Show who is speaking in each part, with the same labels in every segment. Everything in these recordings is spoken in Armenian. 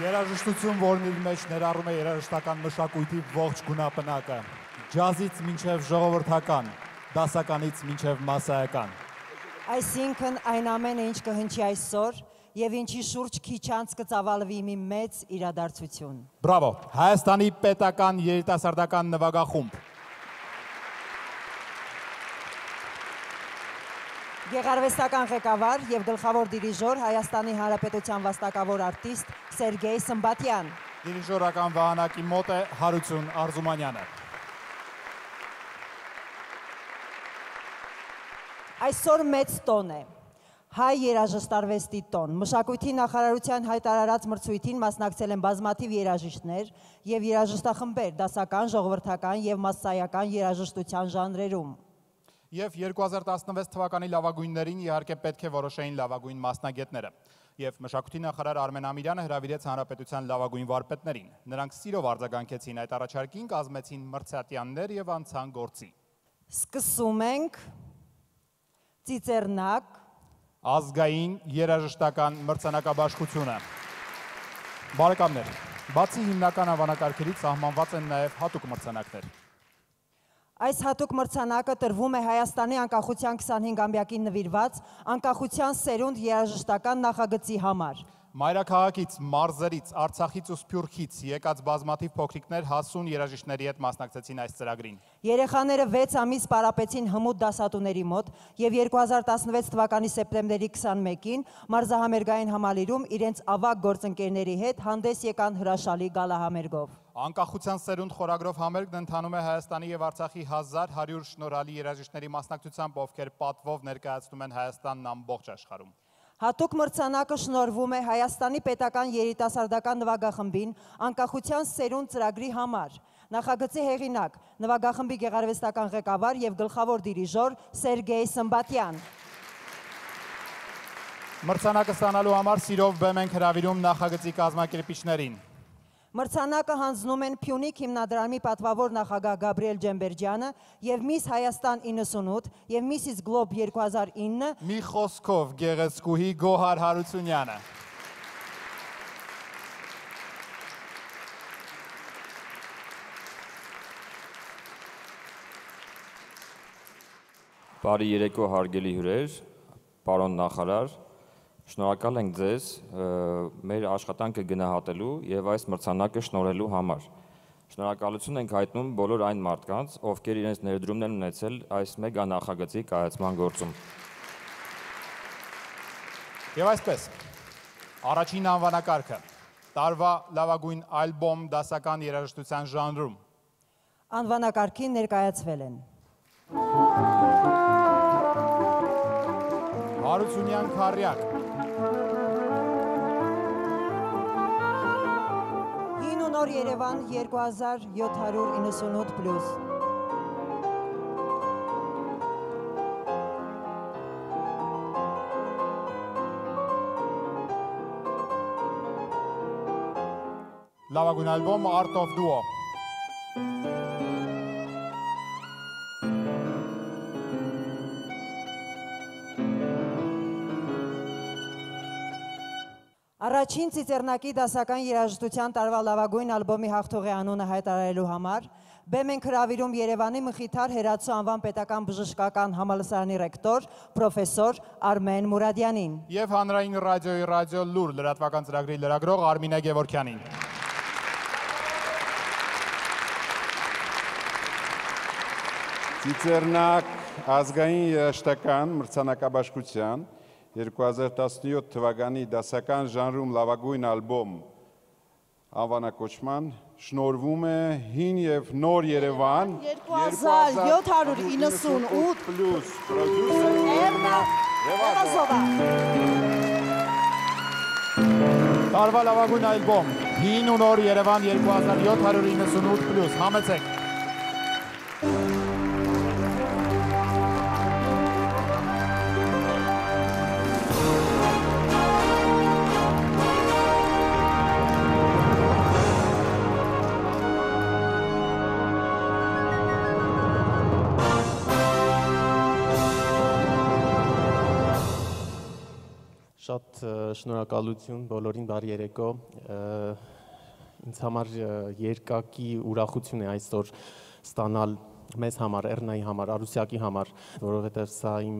Speaker 1: Երաժշտություն, որն իր մեջ ներառում է երաժշտական մշակույթի ողջ գունապնակը, ջազից մինչև ժողովրդական, դասականից մինչև մասսայական։
Speaker 2: Այսինքն այն ամենը, ինչ կհնչի այսօր եւ ինչի շուրջ քիչ անց կծավալվի մի մեծ իրադարձություն։
Speaker 1: Բրավո, Հայաստանի պետական երիտասարդական նվագախումբ։
Speaker 2: Գեղարվեստական ղեկավար եւ գլխավոր դիրիժոր Հայաստանի Հանրապետության վաստակավոր արտիստ Սերգեյ Սմբատյան։
Speaker 1: Դիրիժորական վահանակի մոտ է Հարություն Արզումանյանը։
Speaker 2: Այսօր մեծ տոն է։ Հայ երաժշտարվեստի տոն։ Մշակույթի նախարարության հայտարարած մրցույթին մասնակցել են բազմաթիվ երաժիշտներ եւ երաժշտախմբեր դասական, ժողովրդական եւ մասսայական երաժշտության ժանրերում։
Speaker 1: Եվ 2016 թվականի լավագույններին իհարկե պետք է որոշեին լավագույն մասնագետները։ Եվ մշակույթի նախարար Արմեն Ամիրյանը հրավիրեց հանրապետության լավագույն վարպետներին։ Նրանք սիրով արձագանքեցին այդ առաջարկին, կազմեցին մրցատյաններ եւ անցան գործի։
Speaker 2: Սկսում ենք Ծիծեռնակ
Speaker 1: ազգային երաժշտական մրցանակաբաշխությունը։ Բարեկամներ, բացի հիմնական անվանակարգերից սահմանված են նաեւ հատուկ մրցանակներ։
Speaker 2: Այս հատուկ մրցանակը տրվում է Հայաստանի անկախության 25-ամյակին նվիրված անկախության սերունդ երաժշտական նախագծի համար։
Speaker 1: Մայրաքաղաքից, մարզերից, Արցախից ու Սփյուռքից եկած բազմաթիվ փոքրիկներ հասուն երաժիշտների հետ մասնակցեցին այս ծրագրին։
Speaker 2: Երեխաները 6 ամիս պարապեցին հմուտ դասատուների մոտ եւ 2016 թվականի սեպտեմբերի 21-ին մարզահամերգային համալիրում իրենց ավագ գործընկերների հետ հանդես եկան հրաշալի գալահամերգով։
Speaker 1: Անկախության սերունդ խորագրով համերգն ընթանում է Հայաստանի եւ Արցախի 1100 շնորհալի երաժիշտների մասնակցությամբ, ովքեր պատվով ներկայացնում են Հայաստանն ամբողջ աշխարհում։
Speaker 2: Հատուկ մրցանակը շնորհվում է Հայաստանի պետական երիտասարդական նվագախմբին անկախության սերունդ ծրագրի համար։ Նախագծի հեղինակ, նվագախմբի գեղարվեստական ղեկավար եւ գլխավոր դիրիժոր Սերգեյ Սմբատյան։
Speaker 1: Մրցանակը ստանալու համար սիրով բեմ ենք հրավիրում նախագծի կազմակերպիչներին։
Speaker 2: Մրցանակը հանձնում են Փյունիկ հիմնադրամի պատվավոր նախագահ Գաբրիել Ջեմբերջյանը եւ Miss Հայաստան 98 եւ Mrs. Globe 2009
Speaker 1: մի խոսքով գեղեցկուհի Գոհար Հարությունյանը։
Speaker 3: Բարի երեկո հարգելի հյուրեր, պարոն նախարար, շնորհակալ ենք ձեզ մեր աշխատանքը գնահատելու եւ այս մրցանակը շնորհելու համար։ Շնորհակալություն ենք հայտնում բոլոր այն մարդկանց, ովքեր իրենց ներդրումն են ունեցել այս մեգա նախագծի կայացման գործում։
Speaker 1: Եվ այսպես, առաջին անվանակարգը տարվա լավագույն ալբոմ դասական երաժշտության ժանրում։
Speaker 2: Անվանակարգին ներկայացվել են
Speaker 1: Հարությունյան Քարյակ,
Speaker 2: Հին ու նոր Երևան 2798 պլյուս,
Speaker 1: լավագույն ալբոմ Art of Duo։
Speaker 2: Առաջին Ծիծեռնակի դասական երաժշտության տարվա լավագույն ալբոմի հաղթողի անունը հայտարարելու համար բեմ ենք հրավիրում Երևանի Մխիթար Հերացու անվան պետական բժշկական համալսարանի ռեկտոր պրոֆեսոր Արմեն Մուրադյանին
Speaker 1: եւ հանրային ռադիոյի ռադիո լուր լրատվական ծրագրի լրագրող Արմինե Գևորքյանին։
Speaker 4: Ծիծեռնակ ազգային երաժշտական մրցանակաբաշխության 2017 թվականի դասական ժանրում լավագույն ալբոմ անվանակոչման շնորհվում է Հին եւ Նոր Երևան
Speaker 2: 2798
Speaker 4: պլյուս պրոդյուսեր Էրնա Ռևազովա։
Speaker 1: Տարվա լավագույն ալբոմ Հին ու Նոր Երևան 2798 պլյուս, համեցեք։
Speaker 5: Շատ շնորհակալություն բոլորին, բարի երեկո։ Ինձ համար երկակի ուրախություն է այսօր ստանալ մեզ համար, Էռնայի համար, Արուսյակի համար, որովհետև սա իմ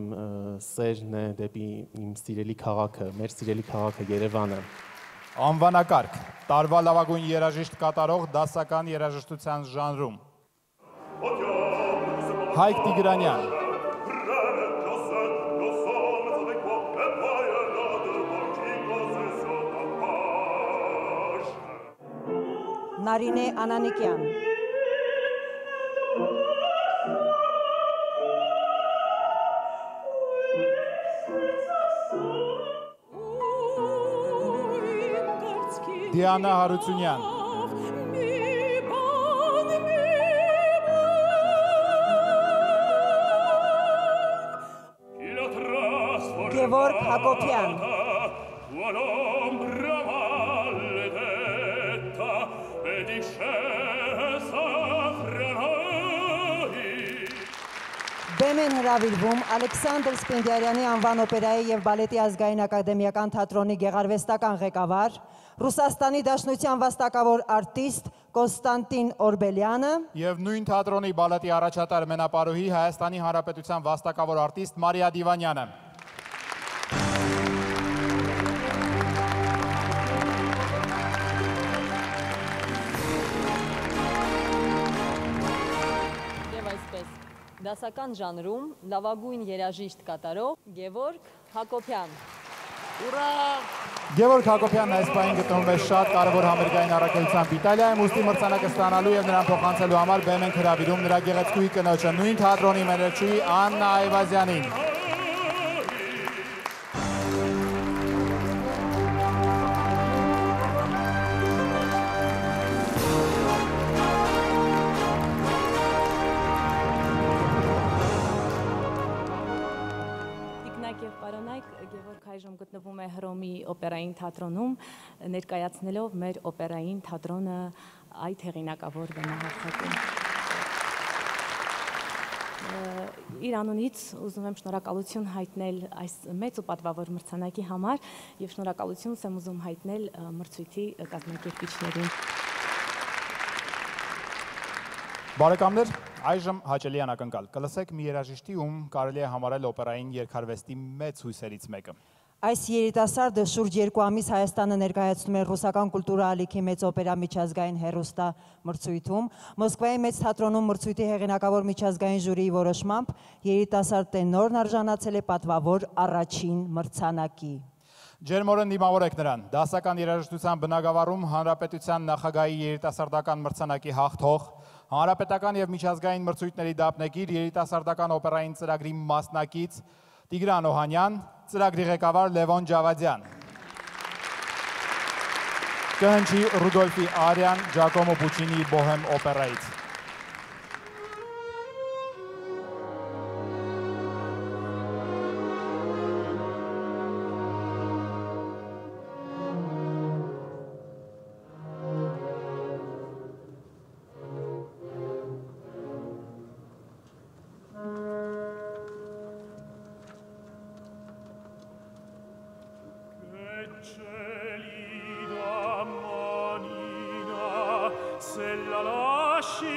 Speaker 5: սերն է դեպի իմ սիրելի քաղաքը, մեր սիրելի քաղաքը Երևանը։
Speaker 1: Անվանակարգ, տարվա լավագույն երաժիշտ կատարող դասական երաժշտության ժանրում։ Հայկ Տիգրանյան,
Speaker 2: Նարինե Անանիկյան,
Speaker 1: Դիանա Հարությունյան,
Speaker 2: Գևորգ Հակոբյան, Բեմ են հրավիրվում Ալեքսանդր Սպենդիարյանի անվան օպերայի և բալետի ազգային ակադեմիական թատրոնի գեղարվեստական ղեկավար, Ռուսաստանի Դաշնության վաստակավոր արտիստ Կոնստանտին Օրբելյանը
Speaker 1: և նույն թատրոնի բալետի առաջատար մենապարուհի Հայաստանի Հանրապետության վաստակավոր արտիստ Մարիա Դիվանյանը։
Speaker 6: Դասական ժանրում լավագույն երաժիշտ կատարող Գևորգ Հակոբյան։ Ուրա!
Speaker 1: Գևորգ Հակոբյանն այս պահին գտնվում է շատ կարևոր համերգային առաքելությամբ Իտալիայում, ուստի մրցանակը ստանալու և նրան փոխանցելու համար բեմ ենք հրավիրում նրա գեղեցկուհի կնոջը, նույն թատրոնի մենեջերուհի Աննա Այվազյանին։
Speaker 6: Այժմ գտնվում է Հռոմի օպերային թատրոնում, ներկայացնելով մեր օպերային թատրոնը այդ հեղինակավոր բեմահարցակում։ Իր անունից ուզում եմ շնորհակալություն հայտնել այս մեծ ու պատվավոր մրցանակի համար և շնորհակալություն եմ ուզում հայտնել մրցույթի կազմակերպիչներին։
Speaker 1: Բարեկամներ, այժմ հաճելի անակնկալ։ Կլսեք մի երաժիշտի, ում կարելի է համարել օպերային երգարվեստի մեծ հույսերից մեկը։
Speaker 2: Այս երիտասարդը շուրջ 2 ամիս Հայաստանը ներկայացնում է ռուսական կուլտուրա ալիքի մեծ օպերա միջազգային հեռուստա մրցույթում։ Մոսկվայի մեծ թատրոնում մրցույթի հեղինակավոր միջազգային ժյուրիի որոշմամբ երիտասարդ տենորն արժանացել է պատվավոր առաջին մրցանակի։
Speaker 1: Ջերմորեն դիմավորեք նրան, դասական երաժշտության բնագավառում Հանրապետության նախագահի երիտասարդական մրցանակի հաղթող, հանրապետական և միջազգային մրցույթների դափնեկիր, երիտասարդական օպերային ծրագրի մասնակից Տիգրան Օհանյան, ծրագրի ղեկավար Լևոն Ջավադյան։ Կհնչի Ռուդոլֆի Արիան Ջակոմո Պուչինիի Բոհեմ օպերայից։
Speaker 7: Se la lasci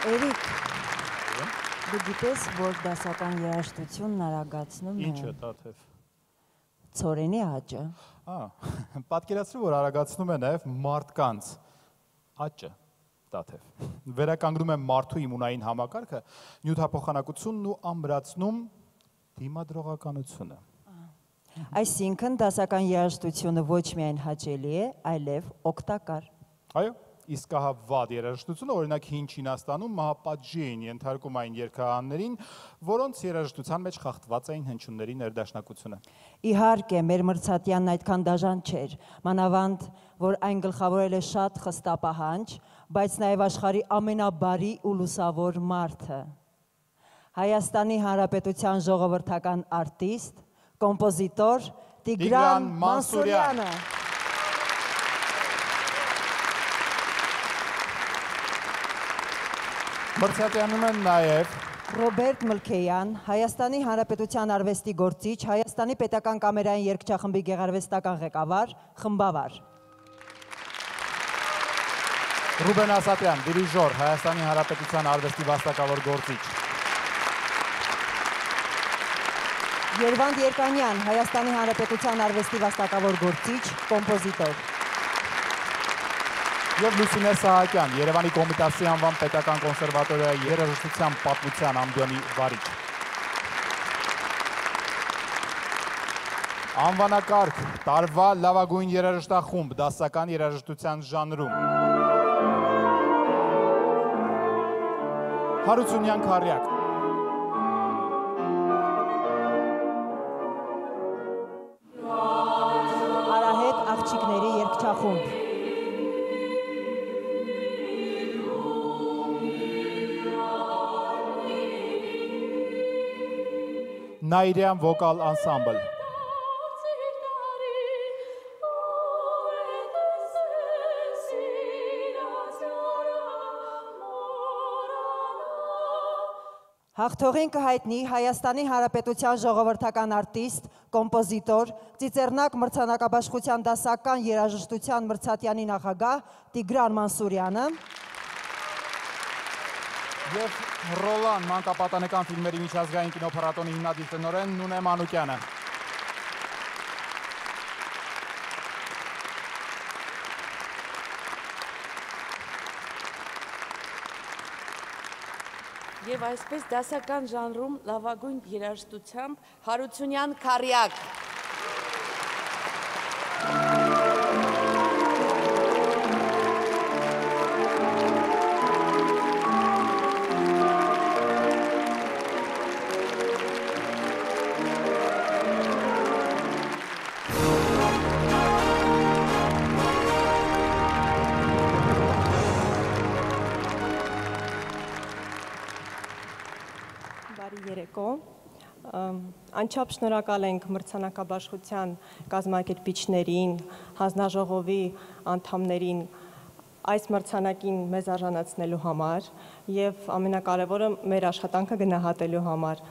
Speaker 2: Էրիկ, դու գիտես, որ դասական երաժշտությունն արագացնում է։
Speaker 1: Ինչը, Տաթև։
Speaker 2: Ցորենի աճը։
Speaker 1: Պատկերացրու, որ արագացնում է նաև մարդկանց աճը, Տաթև։ Վերականգնում է մարդու իմունային համակարգը, նյութափոխանակությունն ու ամրացնում դիմադրողականությունը։
Speaker 2: Այսինքն դասական երաժշտությունը ոչ միայն հաճելի է, այլև օգտակար։
Speaker 1: Այո, իսկ ահա վատ երաժշտությունը, օրինակ հին Չինաստանում մահապատժի էին ենթարկում այն երգահաններին, որոնց երաժշտության մեջ խախտված էին հնչյունների ներդաշնակությունը։
Speaker 2: Իհարկե, մեր մրցատյանն այդքան դաժան չէր, մանավանդ, որ այն գլխավորել է շատ խստապահանջ, բայց նաև աշխարհի ամենաբարի ու լուսավոր մարդը։ Հայաստանի Հանրապետության ժողովրդական արտիստ, կոմպոզիտոր Տիգրան Մանսուրյանը։
Speaker 1: Մրցատյանում են նաև
Speaker 2: Ռոբերտ Մլքեյան, Հայաստանի Հանրապետության արվեստի գործիչ, Հայաստանի Պետական կամերային երգչախմբի գեղարվեստական ղեկավար, խմբավար։
Speaker 1: Ռուբեն Ասատրյան, դիրիժոր, Հայաստանի Հանրապետության արվեստի վաստակավոր գործիչ։
Speaker 2: Երվանդ Երկանյան, Հայաստանի Հանրապետության արվեստի վաստակավոր գործիչ, կոմպոզիտոր։
Speaker 1: Եվ Լուսինե Սահակյան, Երևանի Կոմիտասի անվան պետական կոնսերվատորիայի երաժշտության պատմության ամբիոնի վարիչ։ Անվանակարգ տարվա լավագույն երաժշտախումբ դասական երաժշտության ժանրում։ Հարությունյան Քարյակ։
Speaker 2: Արահետ աղջիկների երգչախումբ։
Speaker 1: Նաիրյան վոկալ անսամբլ։
Speaker 2: Հաղթողին կհայտնի Հայաստանի Հանրապետության ժողովրդական արտիստ, կոմպոզիտոր, Ծիծեռնակ մրցանակաբաշխության դասական երաժշտության մրցատյանի նախագահ Տիգրան Մանսուրյանը
Speaker 1: Եվ Ռոլան մանկապատանեկան ֆիլմերի միջազգային կինոփառատոնի հիմնադիր տնօրեն Նունե Մանուկյանը։
Speaker 7: Եվ այսպես դասական ժանրում լավագույն երաժշտությամբ Հարությունյան Քարյակ։
Speaker 8: Անչափ շնորհակալ ենք մրցանակաբաշխության կազմակերպիչներին, հանձնաժողովի անդամներին այս մրցանակին մեզ արժանացնելու համար եւ ամենակարևորը մեր աշխատանքը գնահատելու համար։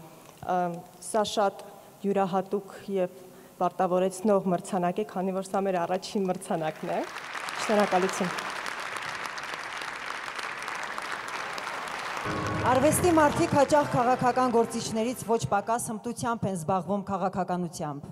Speaker 8: Սա շատ յուրահատուկ եւ պարտավորեցնող մրցանակ է, քանի որ սա մեր առաջին մրցանակն է։ Շնորհակալություն։
Speaker 2: Արվեստի մարդիկ հաճախ քաղաքական գործիչներից ոչ պակաս հմտությամբ են զբաղվում քաղաքականությամբ։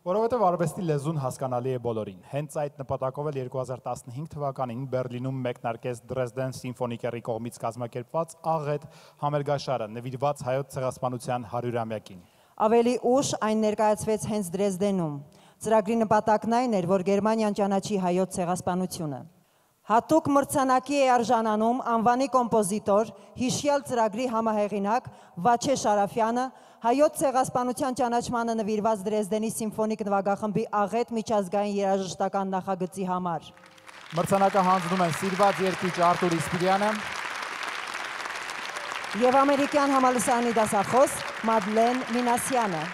Speaker 1: Որովհետև արվեստի լեզուն հասկանալի է բոլորին։ Հենց այդ նպատակով էլ 2015 թվականին Բերլինում մեկնարկեց Դրեզդեն սիմֆոնիկերի կողմից կազմակերպված աղետ համերգաշարը, նվիրված հայոց ցեղասպանության 100-ամյակին։
Speaker 2: Ավելի ուշ այն ներկայացվեց հենց Դրեզդենում։ Ծրագրի նպատակն այն էր, որ Գերմանիան ճանաչի հայոց ցեղասպանությունը։ Հատուկ մրցանակի է արժանանում անվանի կոմպոզիտոր, հիշյալ ծրագրի համահեղինակ Վաչե Շարաֆյանը, հայոց ցեղասպանության ճանաչմանը նվիրված Դրեզդենի սիմֆոնիկ նվագախմբի աղետ միջազգային երաժշտական նախագծի համար։
Speaker 1: Մրցանակը հանձնում են սիրված երգիչ Արտուր Իսպիրյանը
Speaker 2: եւ ամերիկյան համալսարանի դասախոս Մադլեն Մինասյանը։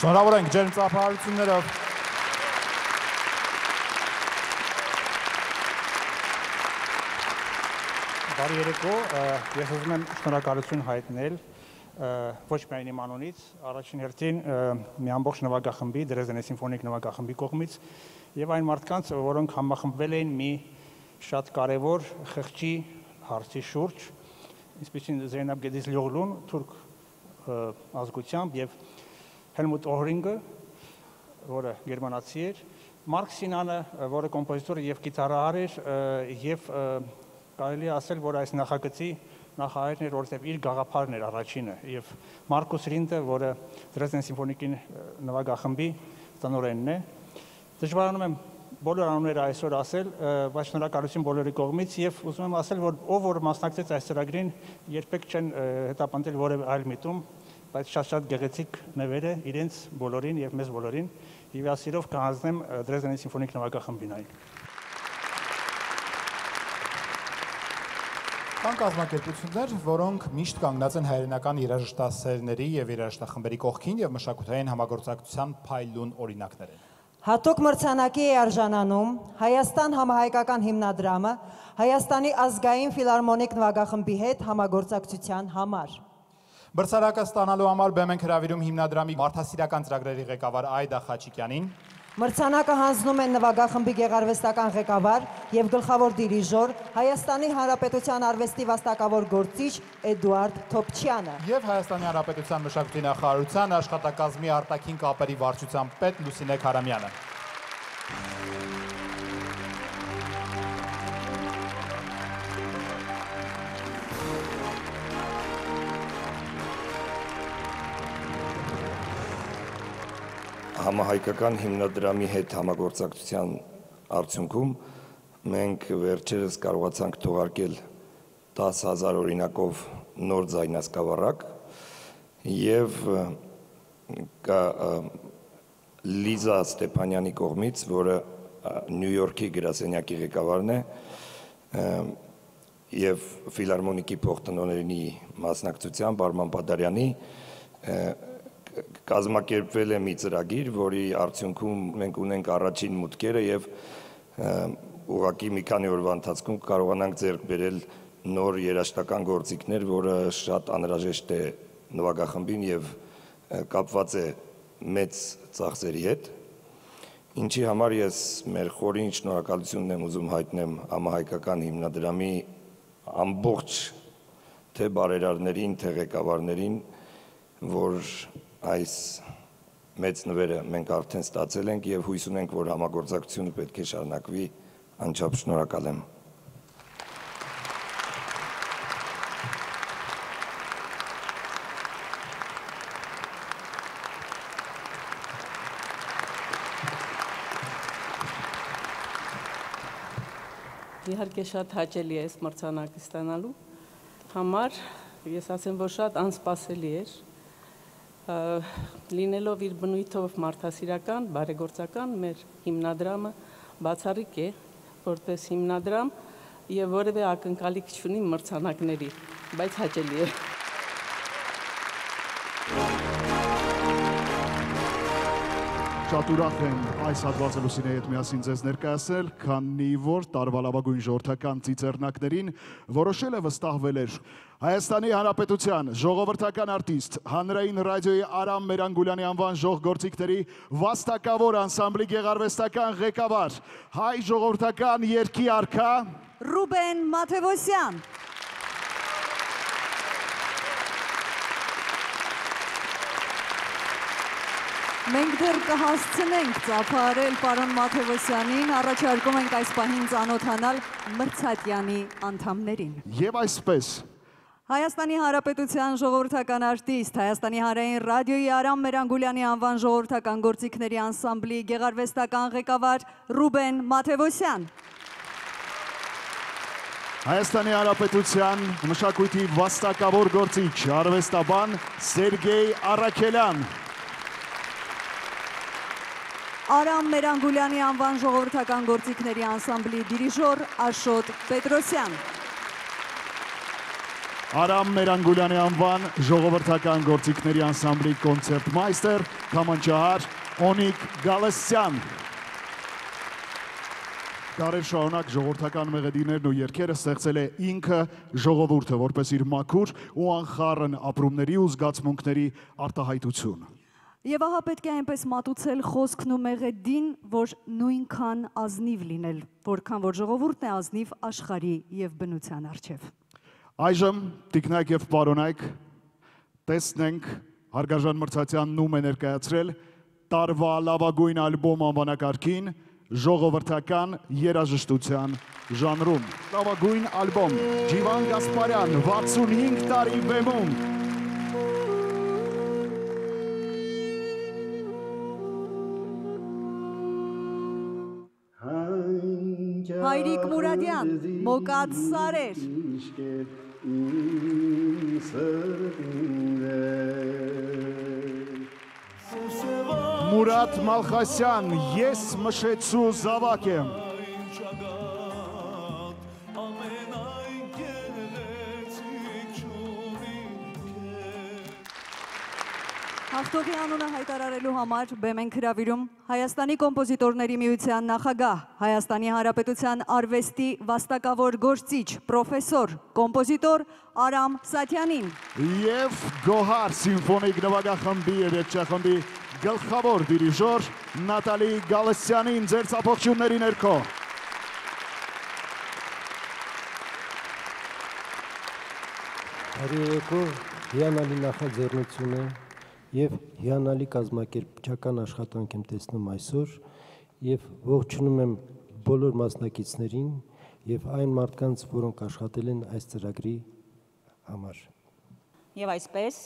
Speaker 1: Շնորհավոր ենք ջերմ ծափահարություններով։
Speaker 9: Բարի երեկո, ես ուզում եմ շնորհակալություն հայտնել ոչ միայն իմ անունից, առաջին հերթին մի ամբողջ նվագախմբի, Դրեզդենի սիմֆոնիկ նվագախմբի կողմից եւ այն մարդկանց, որոնք համախմբվել էին մի շատ կարեւոր խղճի հարցի շուրջ, ինչպիսին Զեյնաբ Գեդիզլիօղլուն, թուրք ազգությամբ եւ Հելմուտ Օհրինգը, որը գերմանացի էր, Մարկ Սինանը, որը կոմպոզիտոր եւ գիտարահար էր եւ կարելի է ասել, որ այս նախագծի նախահայրն էր, որովհետեւ իր գաղափարն էր առաջինը եւ Մարկուս Ռինդը, որը Դրեզդեն սիմֆոնիկի նվագախմբի տնօրենն է։ Դժվարանում եմ բոլոր անունները այսօր ասել, բայց շնորհակալություն բոլորի կողմից եւ ուզում եմ ասել, որ ով որ մասնակցեց այս ծրագրին, երբեք չեն հետապնդել որևէ այլ միտում, բայց շատ գեղեցիկ նվեր է իրենց բոլորին եւ մեզ բոլորին եւ ասիրով կհանձնեմ Դրեզդենի սիմֆոնիկ նվագախմբին այն։
Speaker 1: Կան կազմակերպություններ, որոնք միշտ կանգնած են հայրենական երաժշտասերների եւ երաժշտախմբերի կողքին եւ մշակութային համագործակցության փայլուն օրինակներ են։
Speaker 2: Հատուկ մրցանակի է արժանանում Հայաստան համահայկական հիմնադրամը Հայաստանի ազգային ֆիլհարմոնիկ նվագախմբի հետ համագործակցության համար։
Speaker 1: Մրցանակը ստանալու համար բեմ ենք հրավիրում հիմնադրամի մարդասիրական ծրագրերի ղեկավար Այդա Խաչիկյանին,
Speaker 2: Մրցանակը հանձնում են նվագախմբի գեղարվեստական ղեկավար եւ գլխավոր դիրիժոր Հայաստանի Հանրապետության արվեստի վաստակավոր գործիչ Էդուարդ Թոփչյանը
Speaker 1: եւ Հայաստանի Հանրապետության մշակույթի նախարարության աշխատակազմի արտաքին կապերի վարչության պետ Լուսինե Քարամյանը։
Speaker 10: Համահայկական հիմնադրամի հետ համագործակցության արդյունքում մենք վերջերս կարողացանք թողարկել 10,000 օրինակով նոր ձայնասկավառակ եւ Լիզա Ստեփանյանի կողմից, որը Նյու Յորքի գրասենյակի ղեկավարն է եւ ֆիլհարմոնիկի փոխտնօրենի մասնակցությամբ Արման Բադարյանի կազմակերպվել է մի ծրագիր, որի արդյունքում մենք ունենք առաջին մուտքերը եւ ուղղակի մի քանի օրվա ընթացքում կարողանանք ձեռք բերել նոր երաժշտական գործիքներ, որը շատ անհրաժեշտ է նվագախմբին եւ կապված է մեծ ծախսերի հետ։ Ինչի համար ես մեր խորին շնորհակալությունն եմ ուզում հայտնեմ համահայկական հիմնադրամի ամբողջ թե բարերարներին, թե ղեկավարներին, որ այս մեծ նվերը մենք արդեն ստացել ենք եւ հույս ունենք, որ համագործակցությունը պետք է շարունակվի, անչափ շնորհակալ եմ։
Speaker 11: Իհարկե շատ հաճելի է այս մրցանակը ստանալու համար, ես ասեմ, որ շատ անսպասելի էր, լինելով իր բնույթով մարդասիրական, բարեգործական, մեր հիմնադրամը բացառիկ է, որպես հիմնադրամ եւ որևէ ակնկալիք չունի մրցանակների, բայց հաճելի է։
Speaker 12: Շատ ուրախ եմ այս հատվածը Լուսինեի հետ միասին ձեզ ներկայացնել, քանի որ տարվա լավագույն ժողովրդական ծիծեռնակներին որոշել է վստահվել էր Հայաստանի Հանրապետության ժողովրդական արտիստ, հանրային ռադիոյի Արամ Մերանգուլյանի անվան ժողգործիքների վաստակավոր անսամբլի գեղարվեստական ղեկավար, հայ ժողովրդական երգի արքա
Speaker 2: Ռուբեն Մաթևոսյան։ Մենք դեռ կհասցնենք ծափարել պարոն Մաթևոսյանին, առաջարկում ենք այս պահին ծանոթանալ մրցատյանի անդամներին։
Speaker 12: Եվ այսպես
Speaker 2: Հայաստանի Հանրապետության ժողովրդական արտիստ, Հայաստանի հանրային ռադիոյի Արամ Մերանգուլյանի անվան ժողովրդական գործիքների անսամբլի գեղարվեստական ղեկավար Ռուբեն Մաթևոսյան։
Speaker 12: Հայաստանի Հանրապետության մշակույթի վաստակավոր գործիչ, արվեստաբան Սերգեյ Առաքելյան։
Speaker 2: Արամ Մերանգուլյանի անվան ժողովրդական գործիքների անսամբլի դիրիժոր Աշոտ Պետրոսյան։
Speaker 12: Արամ Մերանգուլյանի անվան ժողովրդական գործիքների անսամբլի կոնցերտմայստեր, քամանչահար Օնիկ Գալստյան։ Դարեր շարունակ ժողովրդական մեղեդիներն ու երգերը ստեղծել է ինքը ժողովուրդը, որպես իր մաքուր ու անխառն ապրումների ու զգացմունքների արտահայտություն։
Speaker 2: Եվ ահա պետք է այնպես մատուցել խոսքն ու մեղեդին, որ նույնքան ազնիվ լինել, որքան որ ժողովուրդն է ազնիվ աշխարհի եւ բնության առջև։
Speaker 12: Այժմ տիկնայք եւ պարոնայք տեսնենք Հարգարժան Մրցատյանն ում է ներկայացրել տարվա լավագույն ալբոմ անվանակարգին ժողովրդական երաժշտության ժանրում։ Լավագույն ալբոմ Ջիվան Գասպարյան 65 տարի բեմում։
Speaker 2: Հայրիկ Մուրադյան, Մոկատ Սարեր։
Speaker 12: Մուրադ Մալխասյան, ես մշեցու զավակ եմ։
Speaker 13: Հաղթողի անունը հայտարարելու համար բեմ ենք հրավիրում Հայաստանի կոմպոզիտորների միության նախագահ, Հայաստանի Հանրապետության արվեստի վաստակավոր գործիչ, պրոֆեսոր, կոմպոզիտոր Արամ Սաթյանին։
Speaker 12: Եվ Գոհար սիմֆոնիկ նվագախմբի և երգչախմբի գլխավոր դիրիժոր Նատալի Գալստյանին ձեր ծափողջունների ներքո։
Speaker 14: Բարերեկո, հիանալի նախաձեռնություն է և հիանալի կազմակերպչական աշխատանք եմ տեսնում այսօր և ողջունում եմ բոլոր մասնակիցներին և այն մարդկանց, որոնք աշխատել են այս ծրագրի համար։
Speaker 15: Եվ այսպես,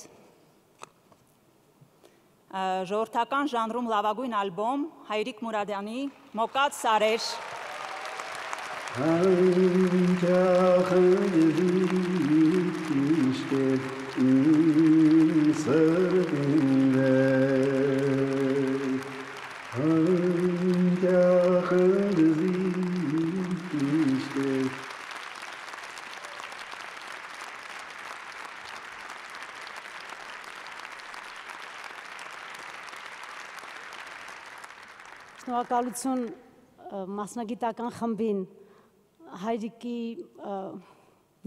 Speaker 15: ժողովրդական ժանրում լավագույն ալբոմ Հայրիկ Մուրադյանի «Մոկած սարեր»։
Speaker 16: Շնորհակալություն մասնագիտական խմբին Հայրիկի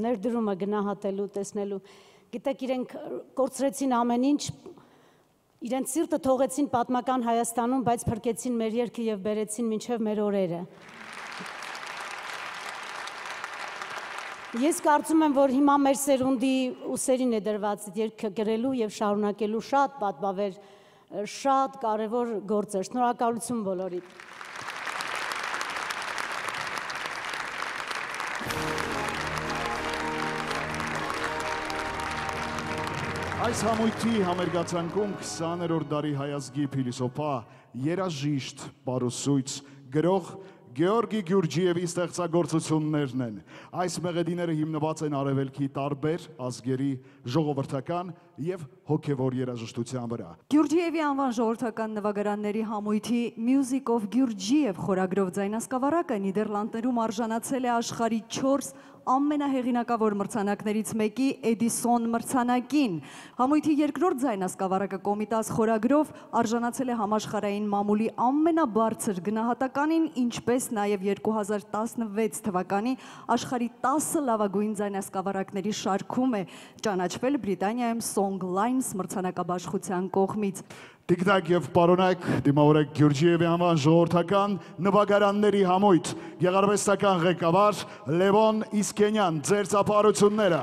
Speaker 16: ներդրումը գնահատելու, տեսնելու։ Գիտեք, իրենք կորցրեցին ամեն ինչ, իրենց սիրտը թողեցին պատմական Հայաստանում, բայց փրկեցին մեր երգը և բերեցին մինչև մեր օրերը։ Ես կարծում եմ, որ հիմա մեր սերունդի ուսերին է դրված երգը գրելու և շարունակելու շատ պատմավեր, շատ կարևոր գործ է։ Շնորհակալություն բոլորիդ։
Speaker 12: Այս համույթի համերգացանկում 20-րդ դարի հայազգի փիլիսոփա, երաժիշտ, պարուսույց, գրող Գեորգի Գյուրջիևի ստեղծագործություններն են։ Այս մեղեդիները հիմնված են արևելքի տարբեր ազգերի ժողովրդական և հոգևոր երաժշտության վրա։
Speaker 13: Գյուրջիևի անվան ժողովրդական նվագարանների համույթի Music of Գյուրջիև խորագրով ձայնասկավառակը Նիդերլանդներում արժանացել է աշխարհի 4 ամենահեղինակավոր մրցանակներից մեկի Էդիսոն մրցանակին։ Համույթի երկրորդ ձայնասկավառակը Կոմիտաս խորագրով արժանացել է համաշխարհային մամուլի ամենաբարձր գնահատականին, ինչպես նաև 2016 թվականի աշխարհի 10 լավագույն ձայնասկավառակների շարքում է ճանաչվել Բրիտանիայում Songlines մրցանակաբաշխության կողմից։
Speaker 12: Տիկնակ և պարոնայք դիմավորեք Գյուրջիևի անվան ժողովրդական նվագարանների համույթ, գեղարվեստական ղեկավար Լևոն Իսկենյան, ձեր ծափահարությունները։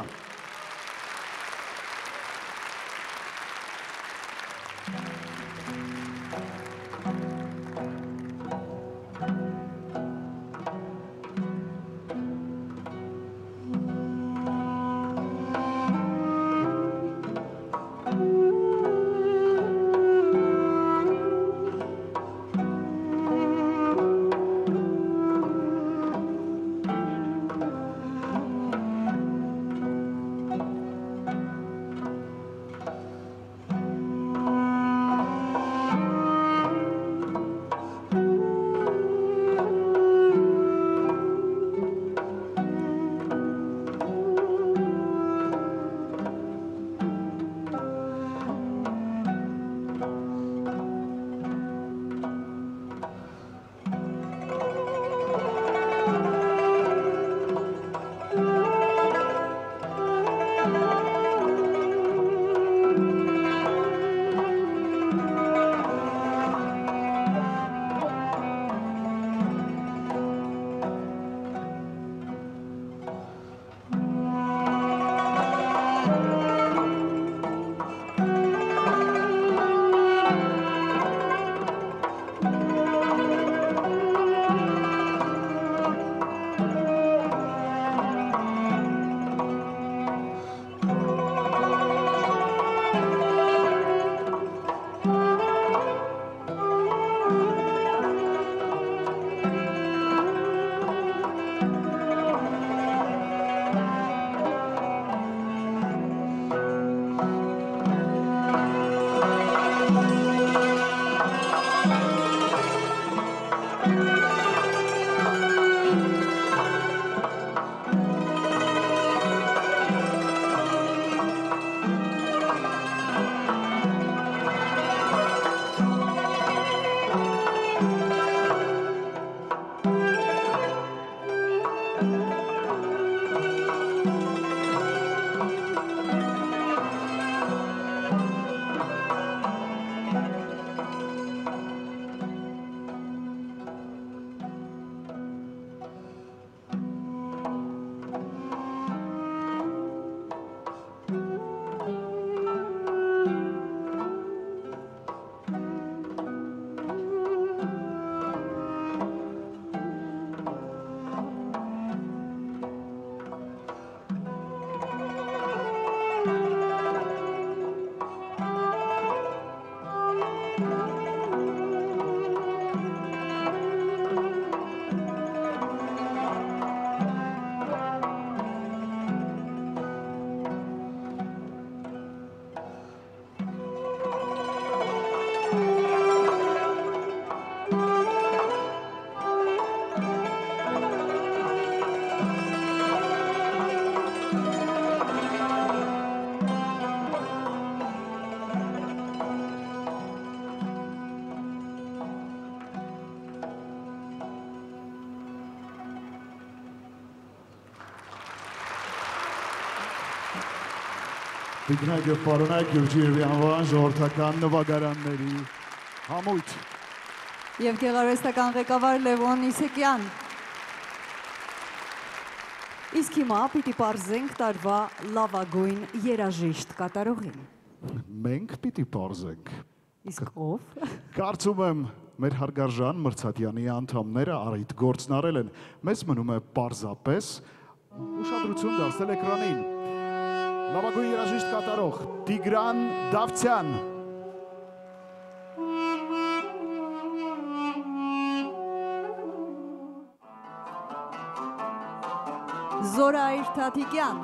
Speaker 12: Տիկնայք և պարոնայք Գյուրջիևի անվան ժողովրդական նվագարանների համույթ։
Speaker 13: Եվ գեղարվեստական ղեկավար Լևոն Իսեկյան։ Իսկ հիմա պիտի պարզենք տարվա լավագույն երաժիշտ կատարողին։
Speaker 12: Մենք պիտի պարզենք։
Speaker 13: Իսկ ով։
Speaker 12: Կարծում եմ, մեր հարգարժան Մրցատյանի անդամները առիթ գործն արել են։ Մեզ մնում է պարզապես ուշադրություն դարձնել էկրանին։ Լավագույն երաժիշտ կատարող Տիգրան Դավթյան։
Speaker 13: Զորայր Թաթիկյան։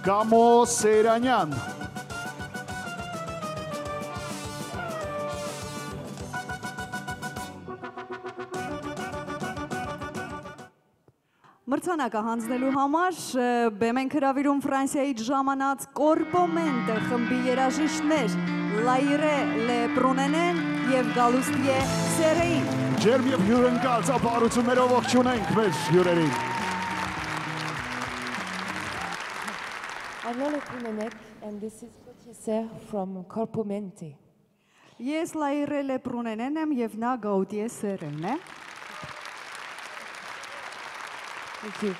Speaker 12: Կամո Սեյրանյան։
Speaker 13: Մրցանակը հանձնելու համար բեմ ենք հրավիրում Ֆրանսիայից ժամանած Կորպոմենտե խմբի երաժիշտներ Լայրե Լեպրունենե և Գալուստիե Սերեին։
Speaker 12: Ջերմ և հյուրընկալ ծափահարություններով ողջունենք մեր հյուրերին։
Speaker 17: I'm Lola Prunenek and this is Gautier from Corpomenti.
Speaker 13: Ես Լայրե Լեպրունենեն եմ և նա Գաուտիե Սերեն է։
Speaker 17: Thank you.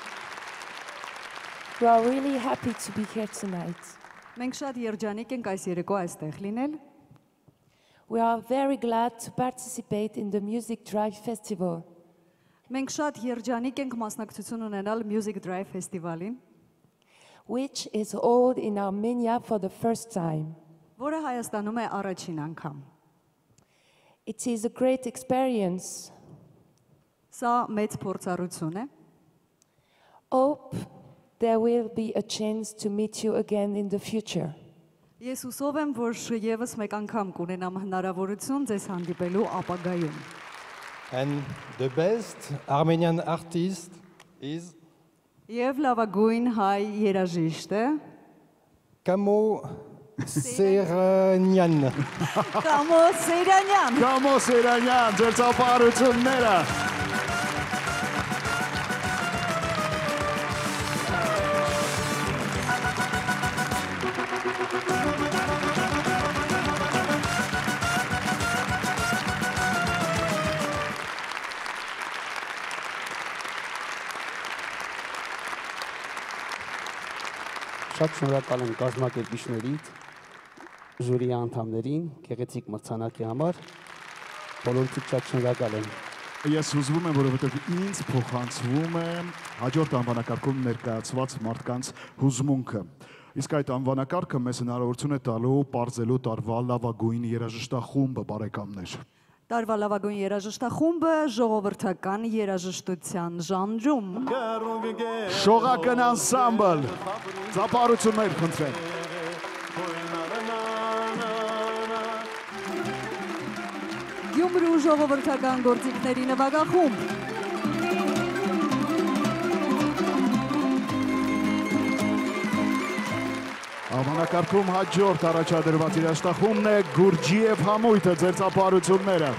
Speaker 17: We are really happy to be here tonight.
Speaker 13: Մենք շատ երջանիկ ենք այս երեկո այստեղ լինել։
Speaker 17: We are very glad to participate in the Music Drive Festival.
Speaker 13: Մենք շատ երջանիկ ենք մասնակցություն ունենալ Music Drive ֆեստիվալին,
Speaker 17: which is held in Armenia for the first time.
Speaker 13: Որը Հայաստանում է առաջին անգամ։
Speaker 17: It is a great experience.
Speaker 13: Սա մեծ փորձառություն է։
Speaker 17: Hope there will be a chance to meet you again in the future.
Speaker 13: Ես հուսով եմ, որ եւս մեկ անգամ կունենամ հնարավորություն ձեզ հանդիպելու ապագայում։
Speaker 18: And the best Armenian artist is
Speaker 13: Եվ լավագույն հայ երաժիշտը
Speaker 18: Կամո Սեյրանյան։
Speaker 13: Կամո Սեյրանյան։
Speaker 12: Կամո Սեյրանյան, ձեր ծափահարությունները։
Speaker 19: Շատ շնորհակալ եմ կազմակերպիչներից, ժյուրիի անդամներին, գեղեցիկ մրցանակի համար, բոլորիդ շատ շնորհակալ եմ։
Speaker 12: Ես հուզվում եմ, որովհետև ինձ փոխանցվում է հաջորդ անվանակարգում ներկայացված մարդկանց հուզմունքը։ Իսկ այդ անվանակարգը մեզ հնարավորություն է տալու պարզելու տարվա լավագույն երաժշտախումբը, բարեկամներ։
Speaker 13: Տարվա լավագույն երաժշտախումբը ժողովրդական երաժշտության ժանրում։
Speaker 12: Շողակն անսամբլ, ծափահարություններ խնդրեմ։
Speaker 13: Գյումրու ժողովրդական գործիքների նվագախումբ։
Speaker 12: Անվանակարգում հաջորդ առաջադրված երաժշտախումբն է Գյուրջիև համույթը, ձեր ծափահարությունները։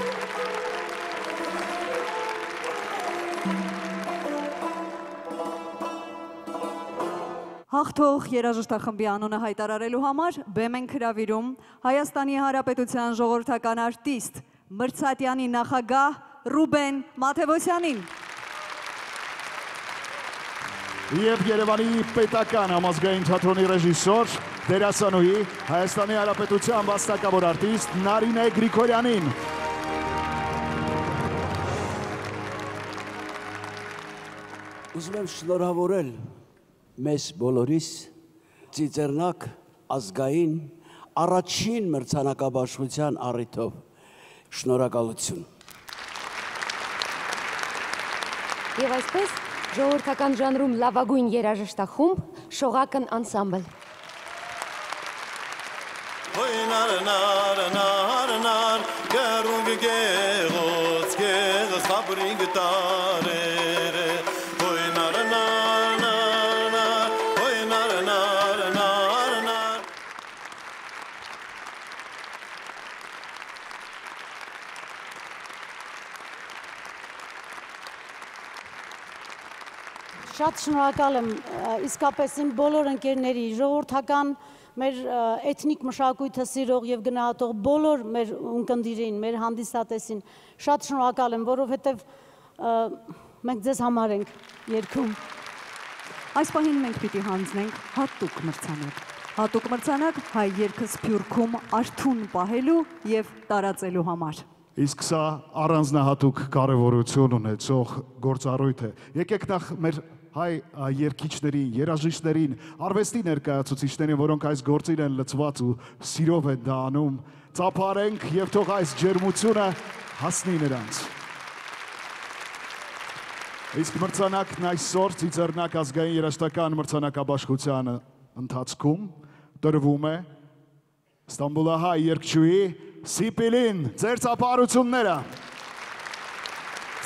Speaker 13: Հաղթող երաժշտախմբի անունը հայտարարելու համար բեմ ենք հրավիրում Հայաստանի Հանրապետության ժողովրդական արտիստ Մրցատյանի նախագահ Ռուբեն Մաթևոսյանին։
Speaker 12: Եվ Երևանի պետական համազգային թատրոնի ռեժիսոր, դերասանուհի, Հայաստանի Հանրապետության վաստակավոր արտիստ Նարինե Գրիգորյանին։
Speaker 20: Ուզում եմ շնորհավորել մեզ բոլորիս Ծիծեռնակ ազգային առաջին մրցանակաբաշխության առիթով շնորհակալություն։
Speaker 17: Եվ այսպես ժողովրդական ժանրում լավագույն երաժշտախումբ Շողակն անսամբլ։
Speaker 16: Շատ շնորհակալ եմ իսկապես իմ բոլոր ընկերների, ժողովրդական մեր էթնիկ մշակույթը սիրող եւ գնահատող բոլոր մեր ունկնդիրին, մեր հանդիսատեսին շատ շնորհակալ եմ, որովհետեւ մենք ձեզ համար ենք երգում։
Speaker 13: Այս պահին մենք պիտի հանձնենք հատուկ մրցանակ։ Հատուկ մրցանակ հայ երգը Սփյուռքում արթուն պահելու եւ տարածելու համար։
Speaker 12: Իսկ սա առանձնահատուկ կարևորություն ունեցող գործառույթ է։ Եկեք նախ մեր հայ երգիչներին, երաժիշտներին, արվեստի ներկայացուցիչներին, որոնք այս գործին են լծված ու սիրով են դա անում, ծափարենք եւ թող այս ջերմությունը հասնի նրանց։ Իսկ մրցանակն այսօր Ծիծեռնակ ազգային երաժշտական մրցանակաբաշխության ընթացքում տրվում է Ստամբուլահայ երգչուհի Սիպիլին, ձեր ծափարությունները։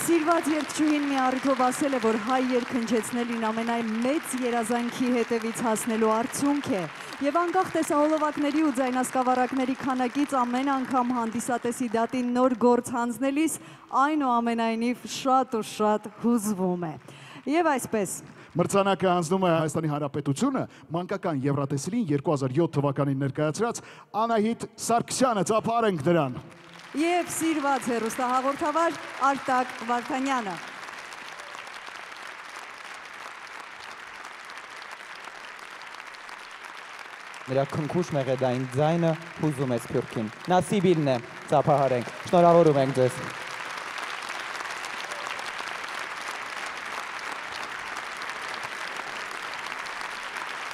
Speaker 13: Սիրված երգչուհին մի առիթով ասել է, որ հայ երգընչեցնելին ամենայն մեծ երազանքի հետևից հասնելու արդյունք է եւ անկախ տեսահոլովակների ու ձայնասկավառակների քանակից ամեն անգամ հանդիսատեսի դատին նոր գործ հանձնելիս այնուամենայնիվ շատ ու շատ հուզվում է։ Եվ այսպես
Speaker 12: Մրցանակը հանձնում է Հայաստանի Հանրապետությունը մանկական Եվրատեսիլին 2007 թվականին ներկայացրած Անահիտ Սարգսյանը, ծափարենք նրան։
Speaker 13: Եվ սիրված հեռուստահաղորդավար Արտակ Վարդանյանը։
Speaker 21: Նրա քնքուշ մեղեդային ձայնը հուզում է Սփյուռքին։ Նա Սիբիլն է, ծափահարենք։ Շնորհավորում ենք ձեզ։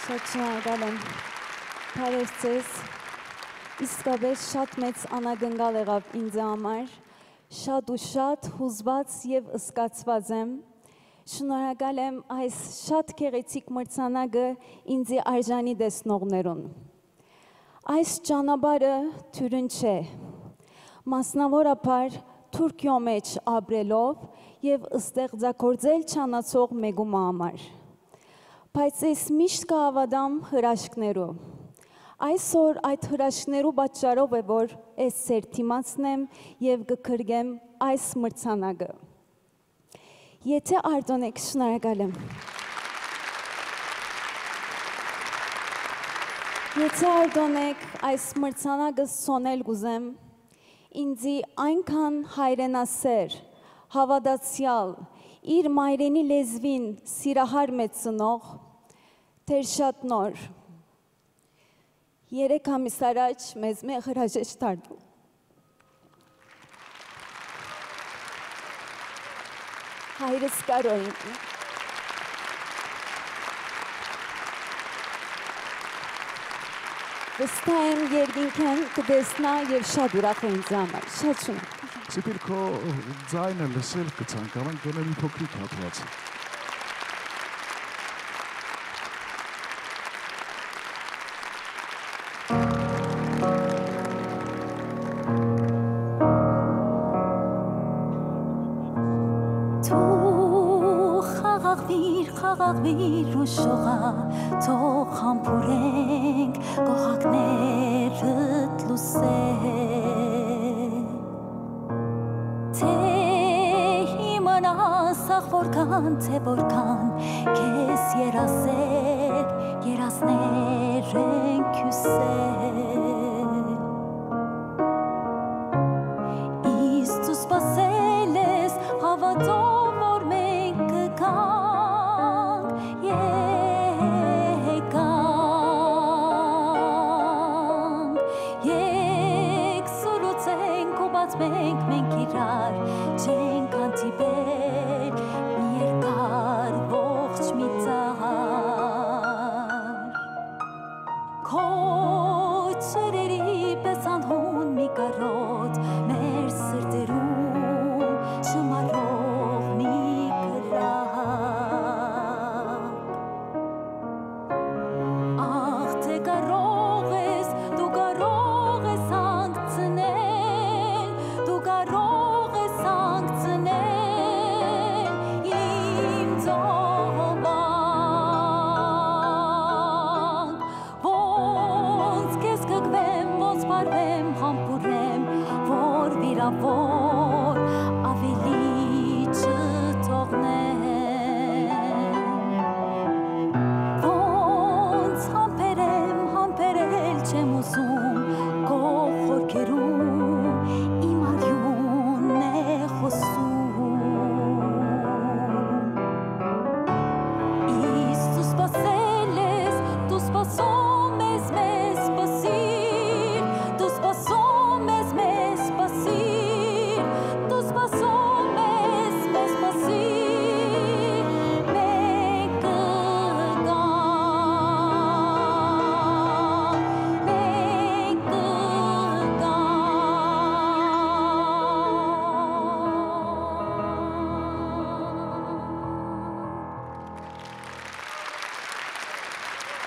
Speaker 22: Շատ շնորհակալ եմ։ Բարև ձեզ։ Իսկապես շատ մեծ անագնգալ եղավ ինձ համար։ Շատ ու շատ հուզված եւ ըսկացված եմ։ Շնորհակալ եմ այս շատ գեղեցիկ մրցանակը ինձի արժանի տեսնողներուն։ Այս ճանապարհը թյուրն չէ։ Մասնավորապես Թուրքիո մեջ ապրելով եւ ստեղծագործել չանացող մեգումա համար։ Բայց ես միշտ կհավատամ հրաշքներու։ Այսօր այդ հրաշքներու պատճառով է, որ ես սերտիմացնեմ եւ կքրգեմ այս մրցանակը։ Եթե արտոնեք, շնորհակալ եմ։ Եթե արտոնեք այս մրցանակը սոնել գուզեմ, ինձի այնքան հայրենասեր, հավատացյալ, իր մայրենի լեզվին սիրահար մեծնող, թեր շատ նոր։ 3 ամիս առաջ մեզ մի հրաժեշտ տալու։ Հայրս Կարոյին։ Վստահ եմ երկինքեն կտեսնա եւ շատ ուրախ է ինձ համար։ Շատ շնորհակալ։
Speaker 12: Սիպիլ, քո ձայնը լսել կցանկանանք գոնե մի փոքրիկ հատված։
Speaker 23: Խաղաղվիր ու շողա, թող համբուրենք կողակներըդ լուսել։ Թե իմանաս ախ որքան, թե որքան քեզ երազել, երազներ են քյուսել։ Իսկ դու սպասել ես հավատով, որ մենք կգանք մենք իրար չենք հանդիպել մի երկար ողջ մի ծաղ